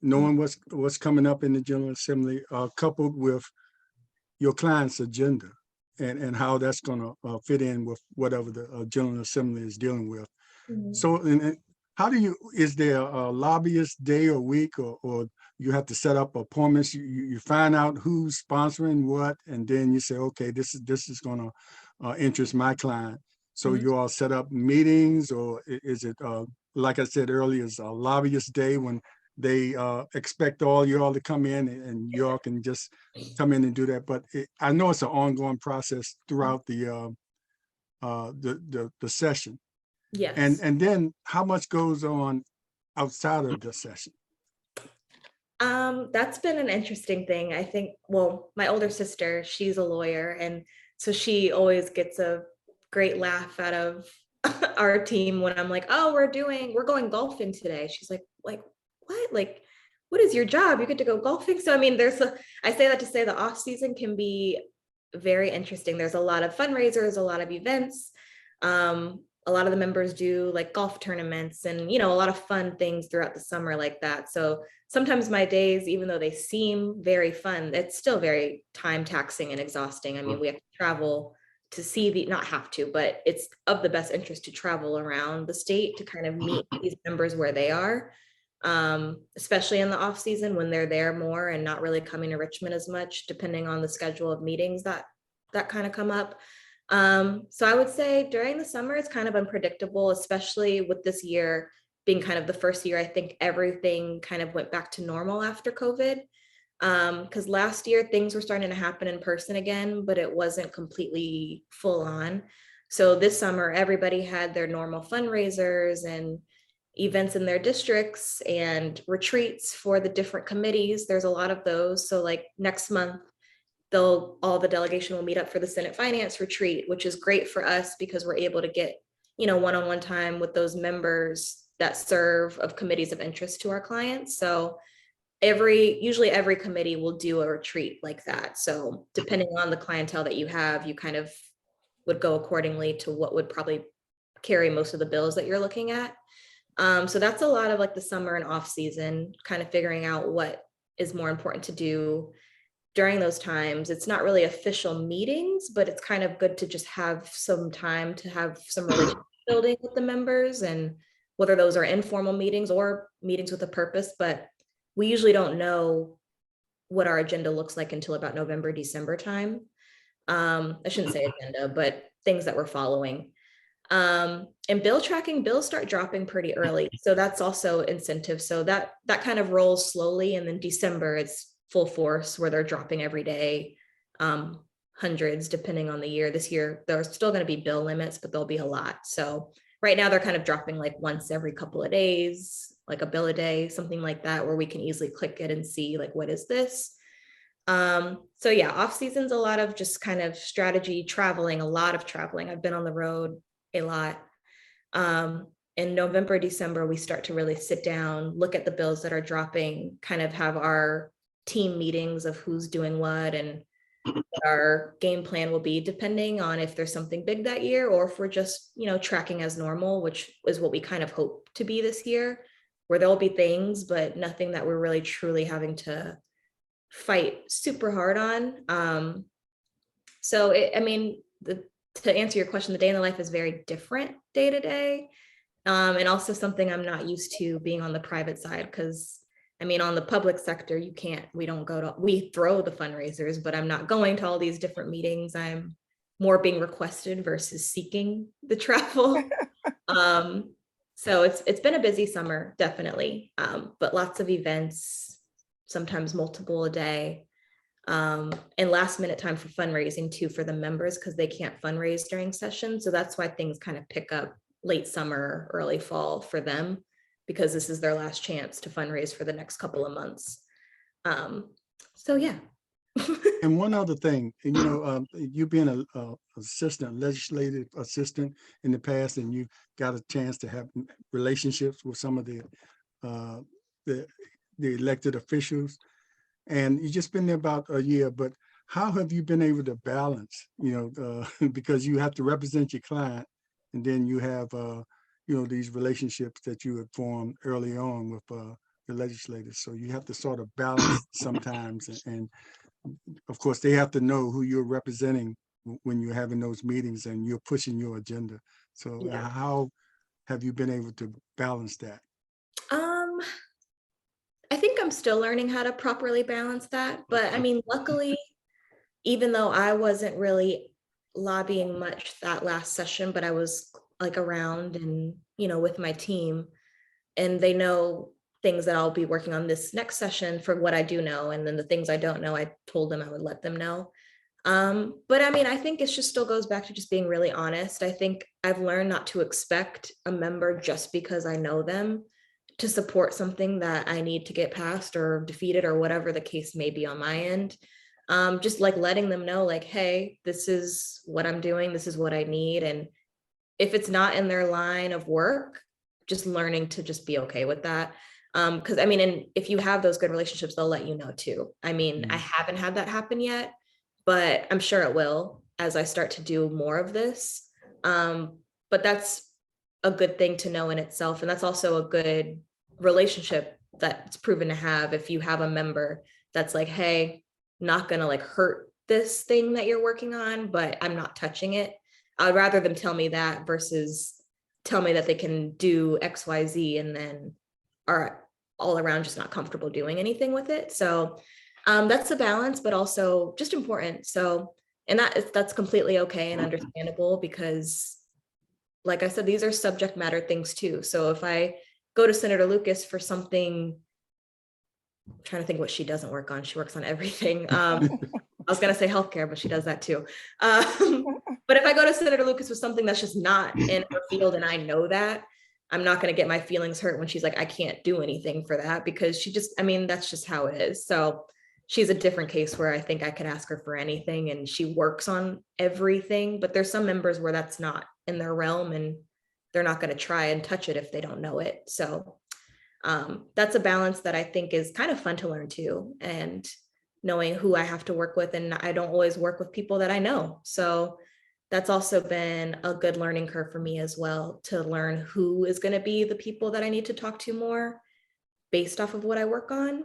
knowing what's coming up in the General Assembly, coupled with your client's agenda and how that's going to fit in with whatever the General Assembly is dealing with. Mhm. So, how do you, is there a lobbyist day or week, or you have to set up appointments? You find out who's sponsoring what, and then you say, okay, this is going to interest my client. So Mhm. you all set up meetings, or is it, like I said earlier, is a lobbyist day when they expect all you all to come in, and you all can just come in and do that? But I know it's an ongoing process throughout the session. Yes. And then how much goes on outside of the session? That's been an interesting thing. I think, well, my older sister, she's a lawyer, and so she always gets a great laugh out of our team when I'm like, oh, we're going golfing today. She's like, what? Like, what is your job? You get to go golfing? So I mean, I say that to say the off season can be very interesting. There's a lot of fundraisers, a lot of events. A lot of the members do like golf tournaments and, a lot of fun things throughout the summer like that. So sometimes my days, even though they seem very fun, it's still very time taxing and exhausting. I mean, we have to travel to see not have to, but it's of the best interest to travel around the state to kind of meet these members where they are, especially in the off season when they're there more and not really coming to Richmond as much, depending on the schedule of meetings that kind of come up. So I would say during the summer, it's kind of unpredictable, especially with this year being kind of the first year. I think everything kind of went back to normal after COVID. Because last year things were starting to happen in person again, but it wasn't completely full on. So this summer, everybody had their normal fundraisers and events in their districts and retreats for the different committees. There's a lot of those. So like next month, all the delegation will meet up for the Senate Finance Retreat, which is great for us because we're able to get, one-on-one time with those members that serve of committees of interest to our clients. So usually every committee will do a retreat like that. So depending on the clientele that you have, you kind of would go accordingly to what would probably carry most of the bills that you're looking at. So that's a lot of like the summer and off season, kind of figuring out what is more important to do during those times. It's not really official meetings, but it's kind of good to just have some time to have some relationship building with the members, and whether those are informal meetings or meetings with a purpose. But we usually don't know what our agenda looks like until about November, December time. I shouldn't say agenda, but things that we're following. And bills start dropping pretty early. So that's also incentive. So that kind of rolls slowly. And then December, it's full force where they're dropping every day, hundreds depending on the year. This year, there's still going to be bill limits, but there'll be a lot. So right now they're kind of dropping like once every couple of days, like a bill a day, something like that, where we can easily click it and see like, what is this? So yeah, off season's a lot of just kind of strategy, traveling, a lot of traveling. I've been on the road a lot. In November, December, we start to really sit down, look at the bills that are dropping, kind of have our team meetings of who's doing what and what our game plan will be, depending on if there's something big that year or if we're just, tracking as normal, which is what we kind of hope to be this year, where there'll be things, but nothing that we're really truly having to fight super hard on. So to answer your question, the day in the life is very different day to day. And also something I'm not used to being on the private side, because on the public sector, we throw the fundraisers, but I'm not going to all these different meetings. I'm more being requested versus seeking the travel. So it's been a busy summer, definitely. But lots of events, sometimes multiple a day. And last minute time for fundraising too for the members, because they can't fundraise during session. So that's why things kind of pick up late summer, early fall for them, because this is their last chance to fundraise for the next couple of months. So yeah. And one other thing, you being a legislative assistant in the past, and you got a chance to have relationships with some of the elected officials, and you just been there about a year, but how have you been able to balance, because you have to represent your client, and then you have, these relationships that you had formed early on with the legislators. So you have to sort of balance sometimes. And of course, they have to know who you're representing when you're having those meetings and you're pushing your agenda. So Yeah. how have you been able to balance that? I think I'm still learning how to properly balance that. But I mean, luckily, even though I wasn't really lobbying much that last session, but I was like around and, with my team, and they know things that I'll be working on this next session for what I do know. And then the things I don't know, I told them I would let them know. But I mean, I think it just still goes back to just being really honest. I think I've learned not to expect a member just because I know them to support something that I need to get passed or defeated or whatever the case may be on my end. Just like letting them know, like, hey, this is what I'm doing, this is what I need. And if it's not in their line of work, just learning to just be okay with that. Because I mean, and if you have those good relationships, they'll let you know too. I mean, I haven't had that happen yet, but I'm sure it will as I start to do more of this. But that's a good thing to know in itself. And that's also a good relationship that's proven to have if you have a member that's like, hey, not gonna like hurt this thing that you're working on, but I'm not touching it. I'd rather them tell me that versus tell me that they can do XYZ and then are all around just not comfortable doing anything with it. So that's a balance, but also just important. So, and that's completely okay and understandable because, like I said, these are subject matter things too. So if I go to Senator Lucas for something, I'm trying to think what she doesn't work on. She works on everything. I was going to say healthcare, but she does that too. But if I go to Senator Lucas with something that's just not in her field and I know that, I'm not going to get my feelings hurt when she's like, I can't do anything for that because that's just how it is. So she's a different case where I think I could ask her for anything and she works on everything. But there's some members where that's not in their realm and they're not going to try and touch it if they don't know it. So that's a balance that I think is kind of fun to learn too. And knowing who I have to work with, and I don't always work with people that I know. So that's also been a good learning curve for me as well, to learn who is going to be the people that I need to talk to more based off of what I work on.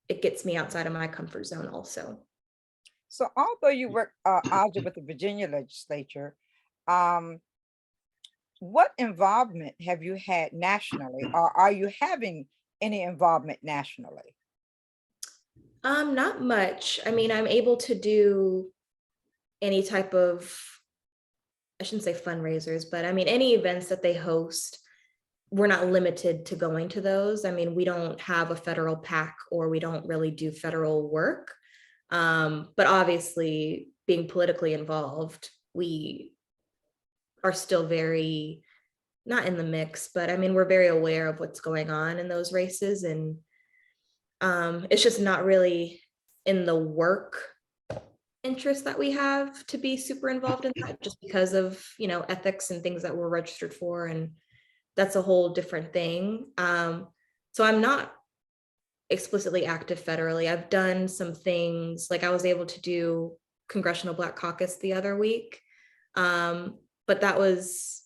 It gets me outside of my comfort zone also. So although you work Audra with the Virginia legislature, what involvement have you had nationally, or are you having any involvement nationally? Not much. I mean, I'm able to do any type of, I shouldn't say fundraisers, but I mean, any events that they host, we're not limited to going to those. I mean, we don't have a federal PAC or we don't really do federal work. But obviously being politically involved, we are still very, not in the mix, but I mean, we're very aware of what's going on in those races. And it's just not really in the work interest that we have to be super involved in that, just because of, ethics and things that we're registered for. And that's a whole different thing. So I'm not explicitly active federally. I've done some things, like I was able to do Congressional Black Caucus the other week. But that was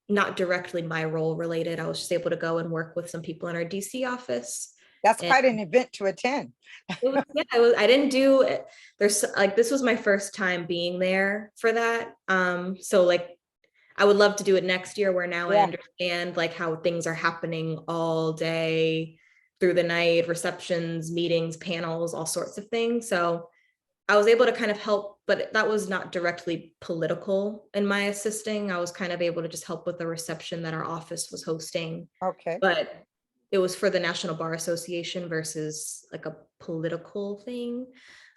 not directly my role related. I was just able to go and work with some people in our DC office. That's quite an event to attend. I didn't do it. This was my first time being there for that. So like, I would love to do it next year, where now I understand like how things are happening all day through the night, receptions, meetings, panels, all sorts of things. So I was able to kind of help, but that was not directly political in my assisting. I was kind of able to just help with the reception that our office was hosting. Okay. But it was for the National Bar Association versus like a political thing.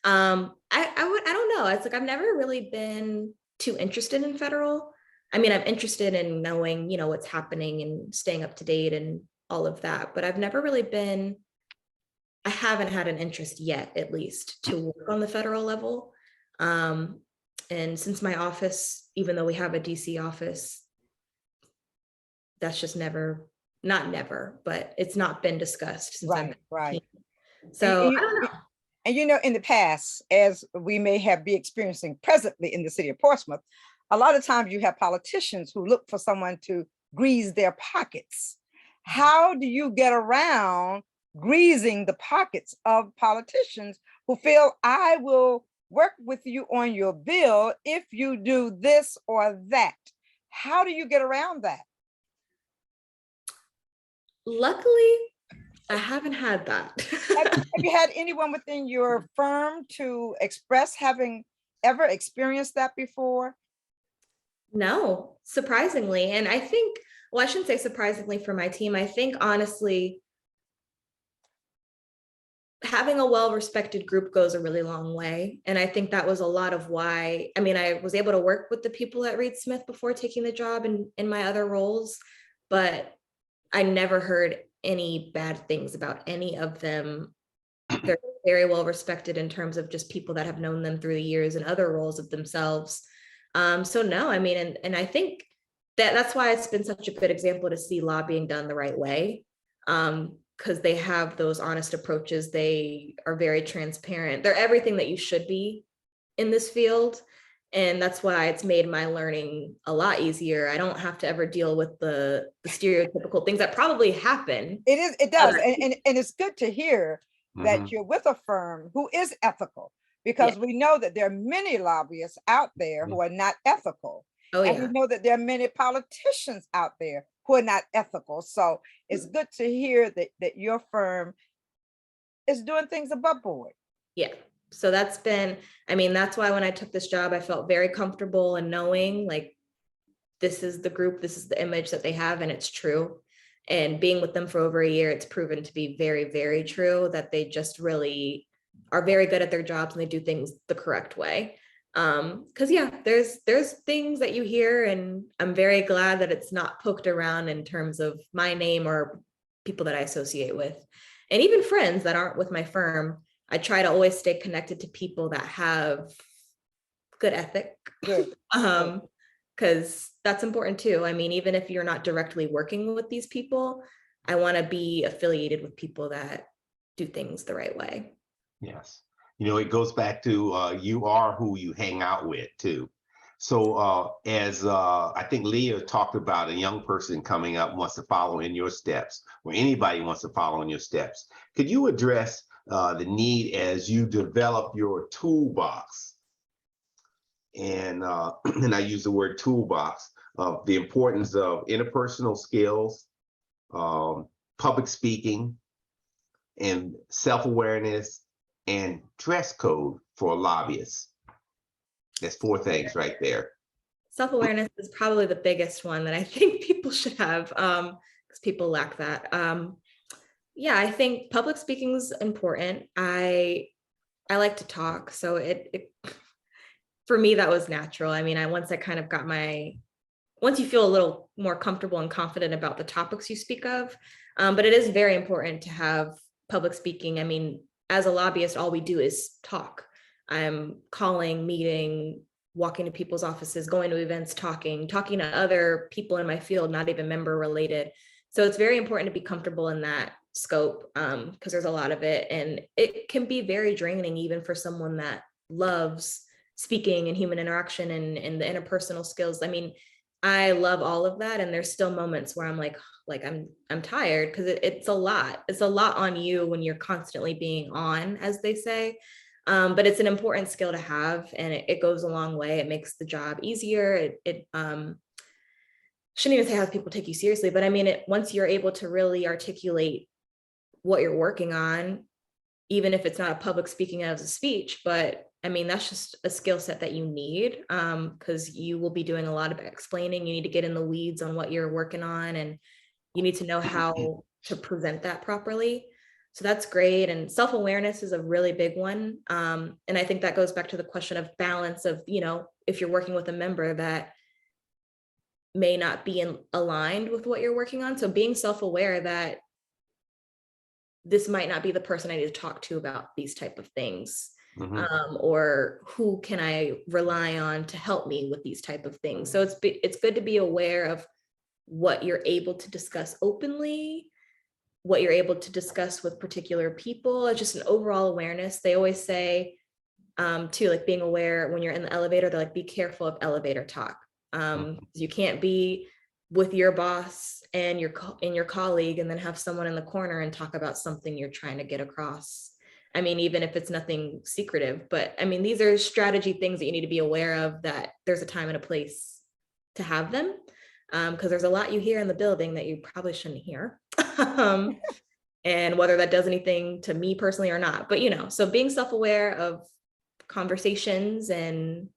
I don't know. It's like, I've never really been too interested in federal. I mean, I'm interested in knowing, what's happening and staying up to date and all of that, but I've never really been, I haven't had an interest yet, at least, to work on the federal level. And since my office, even though we have a DC office, that's just not never, but it's not been discussed since I've been. Right. So I don't know. And in the past, as we may have be experiencing presently in the city of Portsmouth, a lot of times you have politicians who look for someone to grease their pockets. How do you get around greasing the pockets of politicians who feel, I will work with you on your bill if you do this or that? How do you get around that? Luckily, I haven't had that. Have you had anyone within your firm to express having ever experienced that before? No, surprisingly. And I think, well, I shouldn't say surprisingly for my team. I think honestly, having a well-respected group goes a really long way. And I think that was a lot of why, I mean, I was able to work with the people at Reed Smith before taking the job in my other roles, but I never heard any bad things about any of them. They're very well respected in terms of just people that have known them through the years and other roles of themselves. So no, I mean, and I think that's why it's been such a good example to see lobbying done the right way. Because they have those honest approaches. They are very transparent. They're everything that you should be in this field. And that's why it's made my learning a lot easier. I don't have to ever deal with the stereotypical things that probably happen. It does. And it's good to hear that Mhm. you're with a firm who is ethical, because we know that there are many lobbyists out there who are not ethical. Oh, And we yeah. know that there are many politicians out there who are not ethical. So it's good to hear that your firm is doing things above board. Yeah. So that's been, I mean, that's why when I took this job, I felt very comfortable in knowing like, this is the group, this is the image that they have, and it's true. And being with them for over a year, it's proven to be very, very true that they just really are very good at their jobs and they do things the correct way. Because yeah, there's things that you hear, and I'm very glad that it's not poked around in terms of my name or people that I associate with. And even friends that aren't with my firm, I try to always stay connected to people that have good ethic. Good. Because that's important too. I mean, even if you're not directly working with these people, I want to be affiliated with people that do things the right way. Yes. It goes back to you are who you hang out with too. So as I think Leah talked about, a young person coming up wants to follow in your steps, or anybody wants to follow in your steps. Could you address the need as you develop your toolbox? And and I use the word toolbox of the importance of interpersonal skills, public speaking, and self-awareness, and dress code for lobbyists. That's 4 things right there. Self-awareness is probably the biggest one that I think people should have, because people lack that. Yeah, I think public speaking is important. I like to talk, so it for me, that was natural. I mean, once I kind of got once you feel a little more comfortable and confident about the topics you speak of, but it is very important to have public speaking. I mean, as a lobbyist, all we do is talk. I'm calling, meeting, walking to people's offices, going to events, talking to other people in my field, not even member related. So it's very important to be comfortable in that scope, because there's a lot of it, and it can be very draining even for someone that loves speaking and human interaction and the interpersonal skills. I mean, I love all of that, and there's still moments where I'm like I'm tired, because it's a lot. It's a lot on you when you're constantly being on, as they say. But it's an important skill to have, and it goes a long way. It makes the job easier. It shouldn't even say how people take you seriously, but I mean, once you're able to really articulate what you're working on, even if it's not a public speaking as a speech, but I mean, that's just a skill set that you need, because you will be doing a lot of explaining. You need to get in the weeds on what you're working on, and you need to know how to present that properly. So that's great. And self-awareness is a really big one. And I think that goes back to the question of balance of, if you're working with a member that may not be aligned with what you're working on. So being self-aware that this might not be the person I need to talk to about these type of things. Or who can I rely on to help me with these type of things. So it's good to be aware of what you're able to discuss openly what you're able to discuss with particular people. It's just an overall awareness. They always say too, like being aware when you're in the elevator, they're like, be careful of elevator talk. You can't be with your boss and your colleague and then have someone in the corner and talk about something you're trying to get across. I mean, even if it's nothing secretive, but I mean, these are strategy things that you need to be aware of, that there's a time and a place to have them. Because there's a lot you hear in the building that you probably shouldn't hear. And whether that does anything to me personally or not, but so being self-aware of conversations and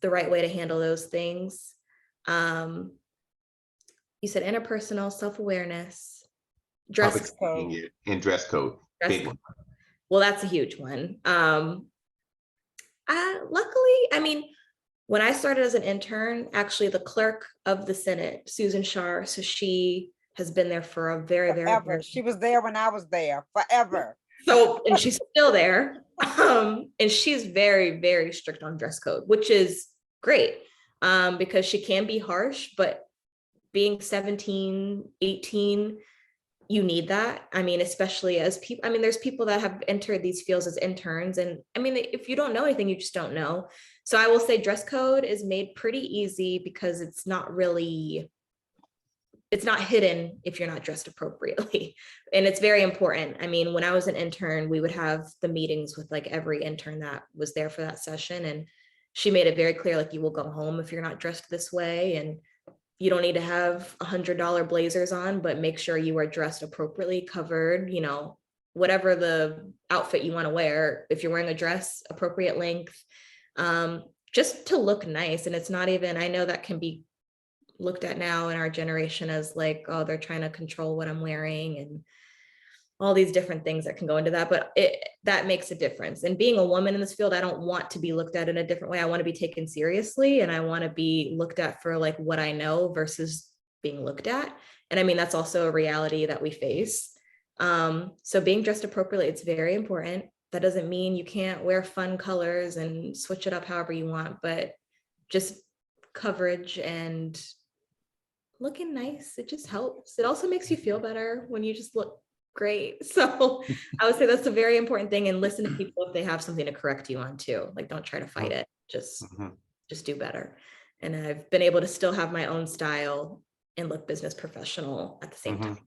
the right way to handle those things. You said interpersonal self-awareness, dress code. And dress code. Big one. Well, that's a huge one. Luckily, I mean, when I started as an intern, actually the clerk of the Senate, Susan Shar, so she has been there for a very, very. She was there when I was there, forever. So, and she's still there. And she's very, very strict on dress code, which is great, because she can be harsh, but being 17, 18, you need that. I mean, especially as people, I mean, there's people that have entered these fields as interns. And I mean, if you don't know anything, you just don't know. So I will say dress code is made pretty easy because it's not hidden if you're not dressed appropriately. And it's very important. I mean, when I was an intern, we would have the meetings with like every intern that was there for that session. And she made it very clear, like, you will go home if you're not dressed this way. And you don't need to have $100 blazers on, but make sure you are dressed appropriately, covered, whatever the outfit you want to wear. If you're wearing a dress, appropriate length, just to look nice. And it's not even, I know that can be looked at now in our generation as like, oh, they're trying to control what I'm wearing and all these different things that can go into that, but that makes a difference. And being a woman in this field, I don't want to be looked at in a different way. I want to be taken seriously, and I want to be looked at for like what I know versus being looked at. And I mean, that's also a reality that we face. So being dressed appropriately, it's very important. That doesn't mean you can't wear fun colors and switch it up however you want, but just coverage and looking nice, it just helps. It also makes you feel better when you just look great. So I would say that's a very important thing, and listen to people if they have something to correct you on too. Like, don't try to fight it, just do better. And I've been able to still have my own style and look business professional at the same time.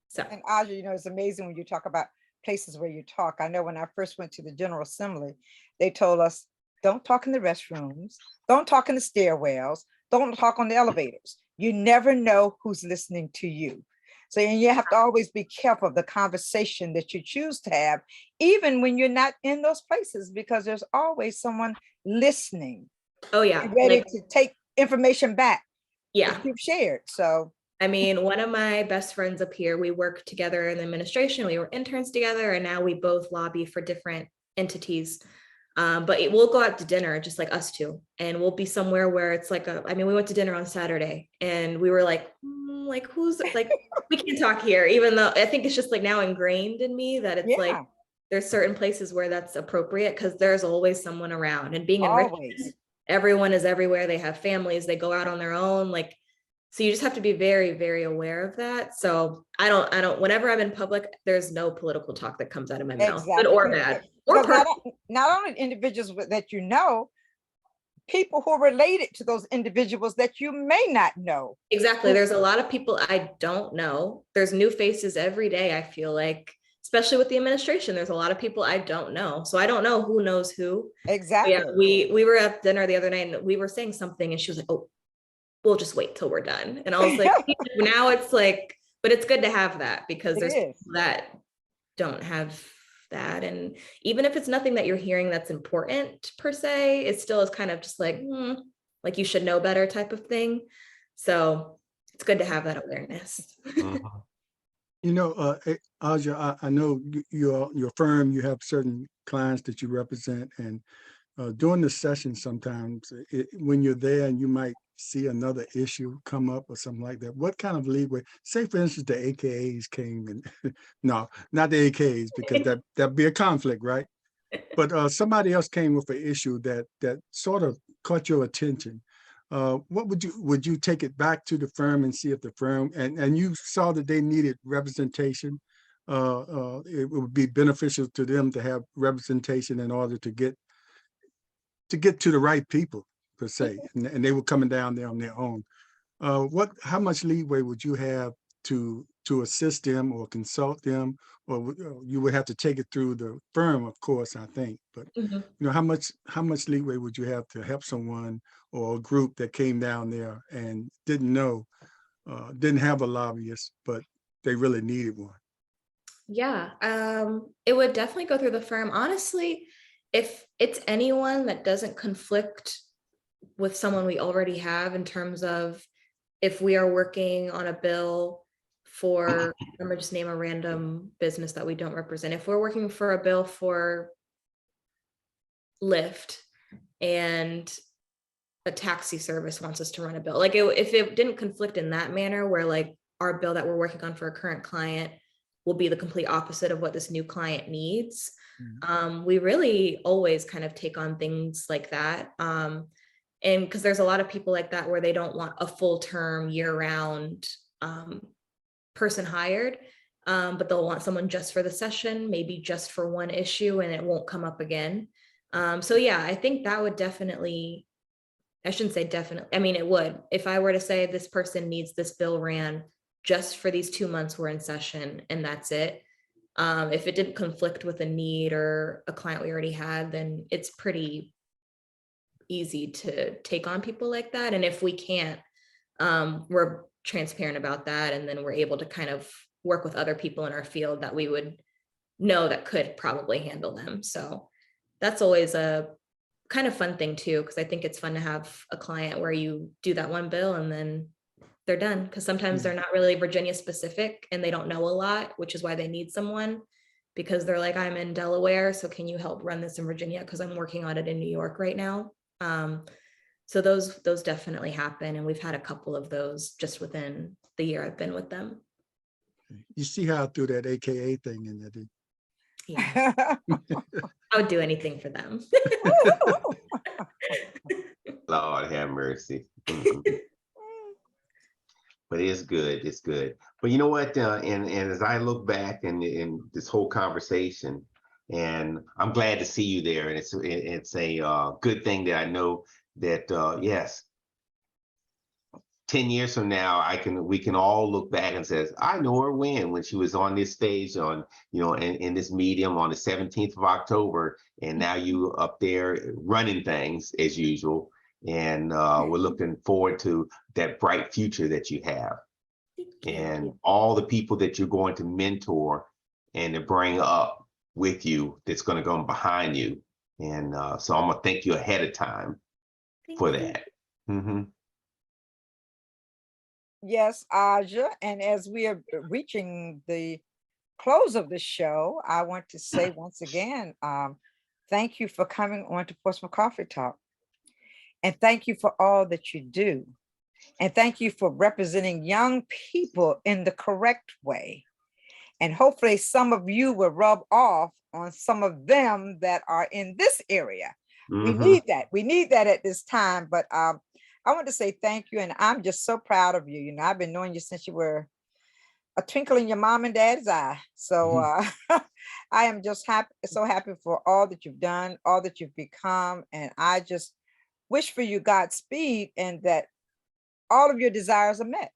So, and Aja, it's amazing when you talk about places where you talk. I know when I first went to the General Assembly, they told us, don't talk in the restrooms, don't talk in the stairwells, don't talk on the elevators. You never know who's listening to you. So you have to always be careful of the conversation that you choose to have, even when you're not in those places, because there's always someone listening. Oh yeah. Ready to take information back. Yeah. That you've shared. So I mean, one of my best friends up here, we worked together in the administration, we were interns together, and now we both lobby for different entities. But we'll go out to dinner, just like us two, and we'll be somewhere where it's like we went to dinner on Saturday, and we were like, who's like, we can't talk here, even though I think it's just like now ingrained in me that it's like, there's certain places where that's appropriate because there's always someone around. And being in Richmond, everyone is everywhere. They have families, they go out on their own. Like, so you just have to be very, very aware of that. So I don't, whenever I'm in public, there's no political talk that comes out of my mouth, good or bad. Or not only individuals that you know, people who are related to those individuals that you may not know. Exactly. There's a lot of people I don't know. There's new faces every day, I feel like, especially with the administration. There's a lot of people I don't know. So I don't know who knows who. Exactly. Yeah, we were at dinner the other night and we were saying something and she was like, oh, we'll just wait till we're done. And I was like, now it's like, but it's good to have that because there's people that don't have that. And even if it's nothing that you're hearing that's important per se, it still is kind of just like you should know better type of thing. So it's good to have that awareness. Aja, I know your firm, you have certain clients that you represent, and during the session, sometimes when you're there and you might see another issue come up or something like that, what kind of leeway, say for instance, the AKAs came and no, not the AKAs, because that'd be a conflict, right? But somebody else came with an issue that sort of caught your attention. What would you take it back to the firm and see if the firm, and you saw that they needed representation, it would be beneficial to them to have representation in order to get to the right people per se, and they were coming down there on their own. How much leeway would you have to assist them or consult them, or you would have to take it through the firm, of course, I think, but Mhm. you know, how much leeway would you have to help someone or a group that came down there and didn't have a lobbyist, but they really needed one? Yeah, it would definitely go through the firm. Honestly, if it's anyone that doesn't conflict with someone we already have in terms of if we are working on a bill for, I'm gonna just name a random business that we don't represent. If we're working for a bill for Lyft and a taxi service wants us to run a bill, like if it didn't conflict in that manner where like our bill that we're working on for a current client will be the complete opposite of what this new client needs. We really always kind of take on things like that. And because there's a lot of people like that where they don't want a full term year-round person hired, but they'll want someone just for the session, maybe just for one issue, and it won't come up again. So yeah, I think that would definitely, I shouldn't say definitely, I mean, it would. If I were to say this person needs this bill ran just for these 2 months we're in session and that's it. If it didn't conflict with a need or a client we already had, then it's pretty easy to take on people like that. And if we can't, we're transparent about that. And then we're able to kind of work with other people in our field that we would know that could probably handle them. So that's always a kind of fun thing too, because I think it's fun to have a client where you do that one bill and then they're done. Because sometimes they're not really Virginia specific and they don't know a lot, which is why they need someone, because they're like, I'm in Delaware, so can you help run this in Virginia? Because I'm working on it in New York right now. So those definitely happen. And we've had a couple of those just within the year I've been with them. You see how I threw that AKA thing in there? Yeah, I would do anything for them. Lord have mercy. But it's good. It's good. But you know what? And as I look back in this whole conversation, and I'm glad to see you there. And it's a good thing that I know that yes, 10 years from now, we can all look back and says, I know her when she was on this stage on, in this medium on the 17th of October, and now you up there running things as usual. And we're looking forward to that bright future that you have and all the people that you're going to mentor and to bring up with you that's going to go behind you. And so I'm gonna thank you ahead of time for that. Mm-hmm. Yes, Aja. And as we are reaching the close of the show, I want to say once again, thank you for coming on to Portsmouth Coffee Talk. And thank you for all that you do. And thank you for representing young people in the correct way. And hopefully some of you will rub off on some of them that are in this area. We need that. We need that at this time. But I want to say thank you. And I'm just so proud of you. I've been knowing you since you were a twinkle in your mom and dad's eye. So I am just happy, so happy for all that you've done, all that you've become. And I just wish for you Godspeed and that all of your desires are met,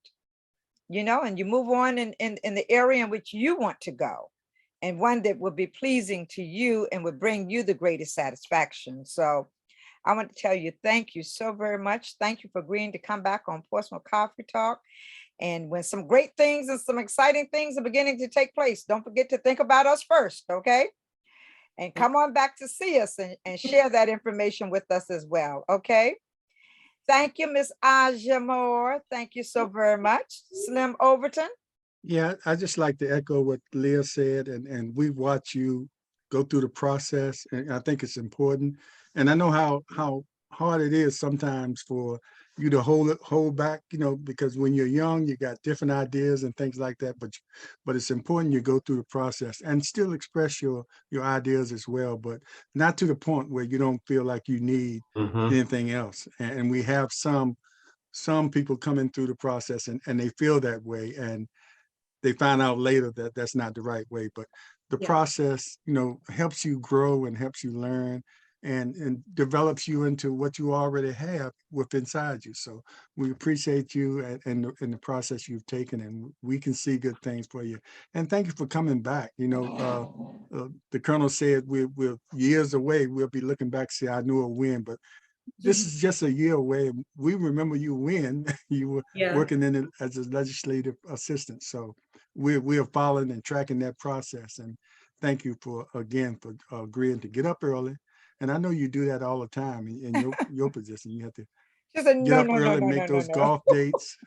and you move on in the area in which you want to go, and one that will be pleasing to you and would bring you the greatest satisfaction. So I want to tell you, thank you so very much. Thank you for agreeing to come back on Portsmouth Coffee Talk. And when some great things and some exciting things are beginning to take place, don't forget to think about us first, okay? And come on back to see us and share that information with us as well, okay? Thank you, Miss Aja Moore. Thank you so very much. Slim Overton. Yeah, I just like to echo what Leah said, and we watch you go through the process, and I think it's important. And I know how hard it is sometimes for you to hold back, you know, because when you're young, you got different ideas and things like that. But it's important you go through the process and still express your ideas as well, but not to the point where you don't feel like you need anything else. And we have some people coming through the process and they feel that way, and they find out later that that's not the right way. But the process, you know, helps you grow and helps you learn and develops you into what you already have with inside you. So we appreciate you and the process you've taken, and we can see good things for you. And thank you for coming back. You know, the Colonel said we're years away. We'll be looking back, say, I knew a win, but this is just a year away. We remember you when you were working in it as a legislative assistant. So we are following and tracking that process. And thank you for agreeing to get up early. And I know you do that all the time in your position. You have to She said, get no, up no, no, early, no, make no, no, those no. golf dates.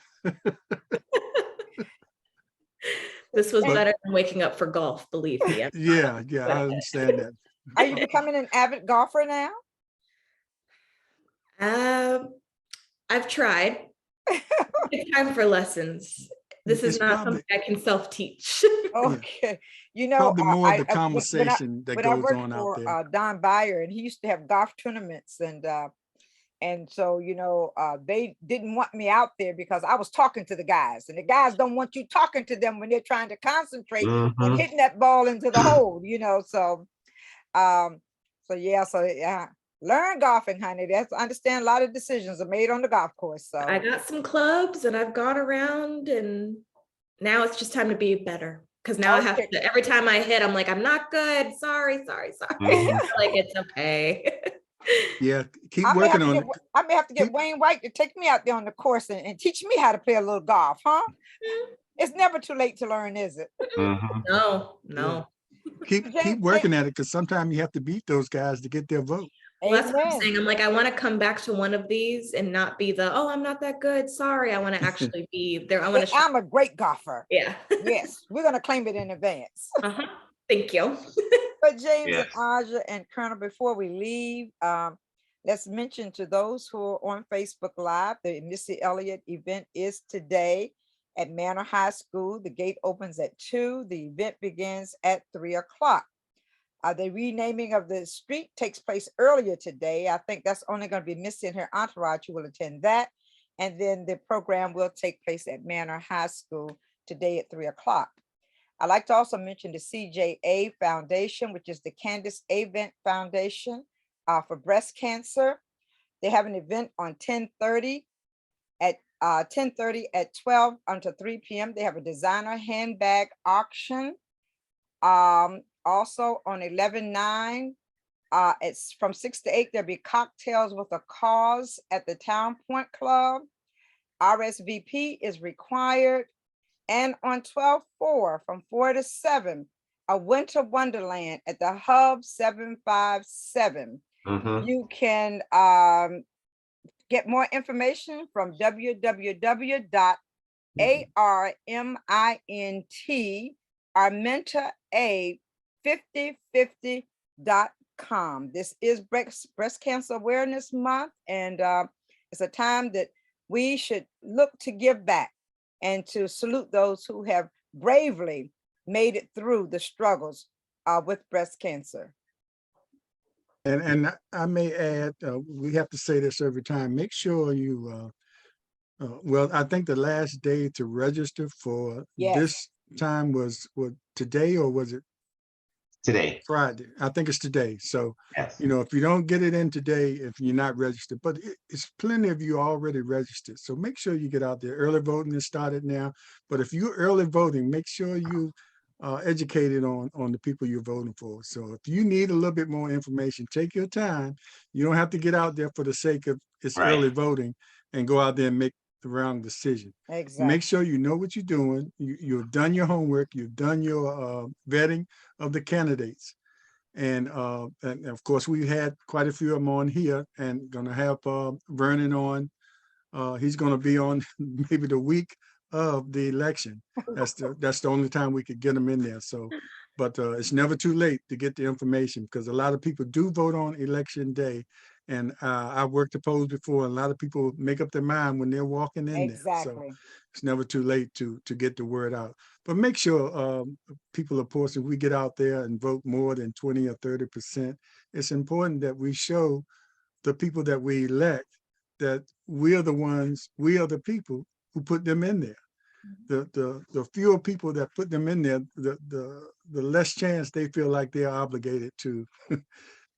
This was But- better than waking up for golf, believe me. Yeah, I understand that. Are you becoming an avid golfer now? I've tried. It's time for lessons. This is It's not probably- something I can self-teach. Okay. You know, Probably more of the when conversation that when I goes worked on out for there. Don Byer, and he used to have golf tournaments, and so, you know, they didn't want me out there because I was talking to the guys, and the guys don't want you talking to them when they're trying to concentrate and hitting that ball into the hole, you know. So yeah, learn golfing, honey. That's, I understand a lot of decisions are made on the golf course. So I got some clubs and I've gone around, and now it's just time to be better. Because now I have to, every time I hit, I'm like, I'm not good. Sorry. Like, it's okay. Yeah, keep working on it. I may have to get Wayne White to take me out there on the course and teach me how to play a little golf, huh? It's never too late to learn, is it? No. Keep working at it, because sometimes you have to beat those guys to get their vote. Well, that's what I'm saying. I'm like, I want to come back to one of these and not be the, oh, I'm not that good. Sorry. I want to actually be there. I'm a great golfer. Yeah. Yes, we're going to claim it in advance. Thank you. But James and Aja and Colonel, before we leave, let's mention to those who are on Facebook Live, the Missy Elliott event is today at Manor High School. The gate opens at 2. The event begins at 3 o'clock. The renaming of the street takes place earlier today. I think that's only going to be Missy and her entourage who will attend that. And then the program will take place at Manor High School today at 3 o'clock. I'd like to also mention the CJA Foundation, which is the Candace Avent Foundation for breast cancer. They have an event on 10:30 at 12 until 3 p.m. They have a designer handbag auction. Also on 11/9, it's from 6 to 8, there'll be cocktails with a cause at the Town Point Club. RSVP is required. And on 12/4, from 4 to 7, a winter wonderland at the Hub 757. You can get more information from www.armenta5050.com. This is Breast Cancer Awareness Month, and it's a time that we should look to give back and to salute those who have bravely made it through the struggles with breast cancer. And I may add, we have to say this every time, make sure you, well, I think the last day to register for this time was today, or was it? Today. Friday. I think it's today. So, you know, if you don't get it in today, if you're not registered, but it's plenty of you already registered. So make sure you get out there. Early voting is started now. But if you're early voting, make sure you educated on the people you're voting for. So if you need a little bit more information, take your time. You don't have to get out there for the sake of it's early voting and go out there and make the wrong decision. Exactly. Make sure you know what you're doing. You've done your homework. You've done your vetting of the candidates. And of course, we had quite a few of them on here, and going to have Vernon on. He's going to be on maybe the week of the election. That's the only time we could get him in there. So, but it's never too late to get the information, because a lot of people do vote on election day, And I've worked the polls before, and a lot of people make up their mind when they're walking in there. So Exactly. it's never too late to get the word out. But make sure people, of course, if we get out there and vote more than 20 or 30%, it's important that we show the people that we elect that we are the ones, we are the people who put them in there. The fewer people that put them in there, the less chance they feel like they're obligated to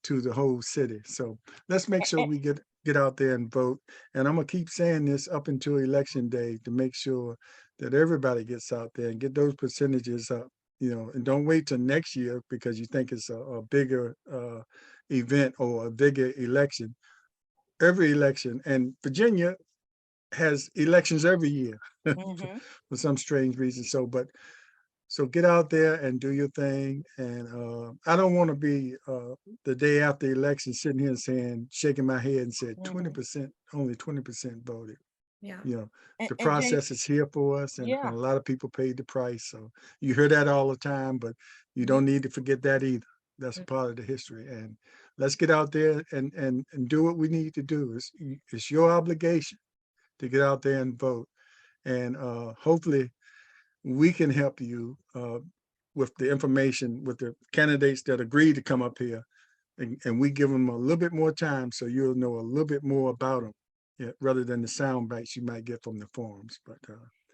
to the whole city. So let's make sure we get out there and vote. And I'm gonna keep saying this up until election day to make sure that everybody gets out there and get those percentages up, and don't wait till next year because you think it's a bigger event or a bigger election. Every election, and Virginia has elections every year Mhm. for some strange reason. So get out there and do your thing. And I don't want to be the day after the election sitting here saying, shaking my head and said 20%, only 20% voted. Yeah. The And James, process is here for us, and yeah. a lot of people paid the price. So you hear that all the time, but you don't need to forget that either. That's a part of the history. And let's get out there and do what we need to do. It's your obligation to get out there and vote. And hopefully we can help you with the information, with the candidates that agree to come up here, and we give them a little bit more time so you'll know a little bit more about them, rather than the sound bites you might get from the forums. But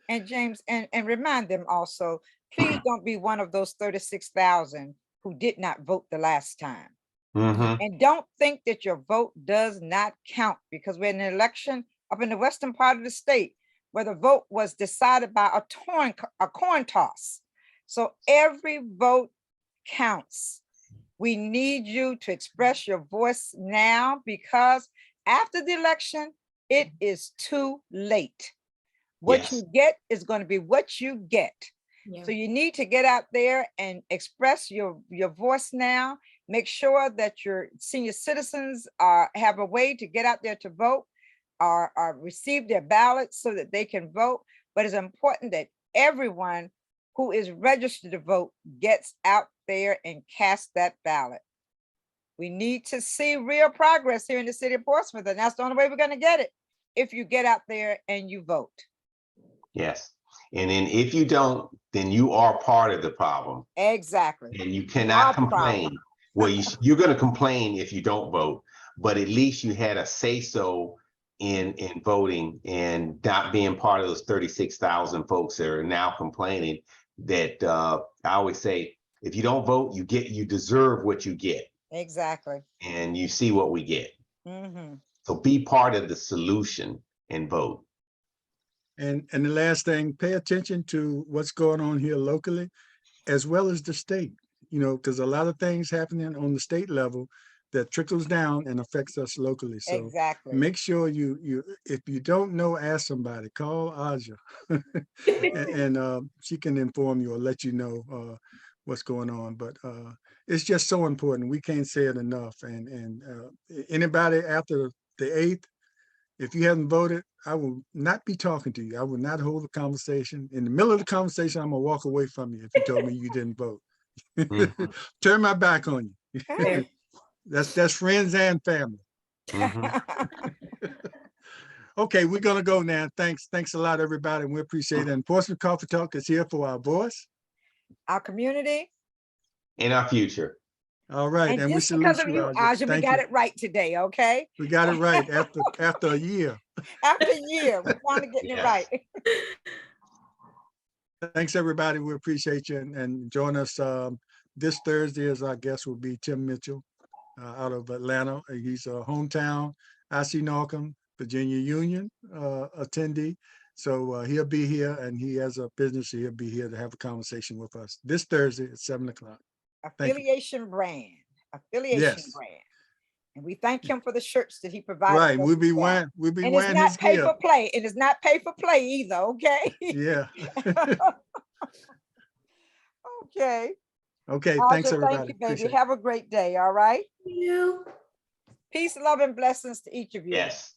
And James, and remind them also, please don't be one of those 36,000 who did not vote the last time. And don't think that your vote does not count, because we're in an election up in the western part of the state where the vote was decided by a coin toss. So every vote counts. We need you to express your voice now, because after the election, it is too late. What you get is going to be what you get. Yeah. So you need to get out there and express your voice now. Make sure that your senior citizens have a way to get out there to vote or receive their ballots so that they can vote. But it's important that everyone who is registered to vote gets out there and casts that ballot. We need to see real progress here in the city of Portsmouth, and that's the only way we're going to get it, if you get out there and you vote. Yes. And then if you don't, then you are part of the problem. Exactly. And you cannot complain. Well, you're going to complain if you don't vote, but at least you had a say-so in voting and not being part of those 36,000 folks that are now complaining that I always say, if you don't vote, you deserve what you get. Exactly. And you see what we get. So be part of the solution and vote. And the last thing, pay attention to what's going on here locally, as well as the state, because a lot of things happening on the state level that trickles down and affects us locally. So exactly. Make sure you if you don't know, ask somebody, call Aja, and she can inform you or let you know what's going on. But it's just so important. We can't say it enough. And anybody after the 8th, if you haven't voted, I will not be talking to you. I will not hold a conversation. In the middle of the conversation, I'm gonna walk away from you if you told me you didn't vote. Turn my back on you. That's friends and family. Okay, we're gonna go now. Thanks a lot, everybody, and we appreciate it. And Portsmouth Coffee Talk is here for our voice, our community, and our future. All right, and we just salute because of you, Aja. Aja, we got it right today. Okay, we got it right after a year. After a year, we're finally getting it right. Thanks, everybody. We appreciate you, and join us this Thursday as our guest will be Tim Mitchell out of Atlanta. He's a hometown IC Norcom, Virginia Union attendee. So he'll be here, and he has a business. So he'll be here to have a conversation with us this Thursday at 7 o'clock. Affiliation brand. And we thank him for the shirts that he provided. Right, we'll be wearing and it's not his pay gear. for play. And it's not pay for play either. Okay. Yeah. Okay. Okay. Thanks, everybody. Thank you, baby. Have a great day. All right. Thank you. Peace, love, and blessings to each of you. Yes.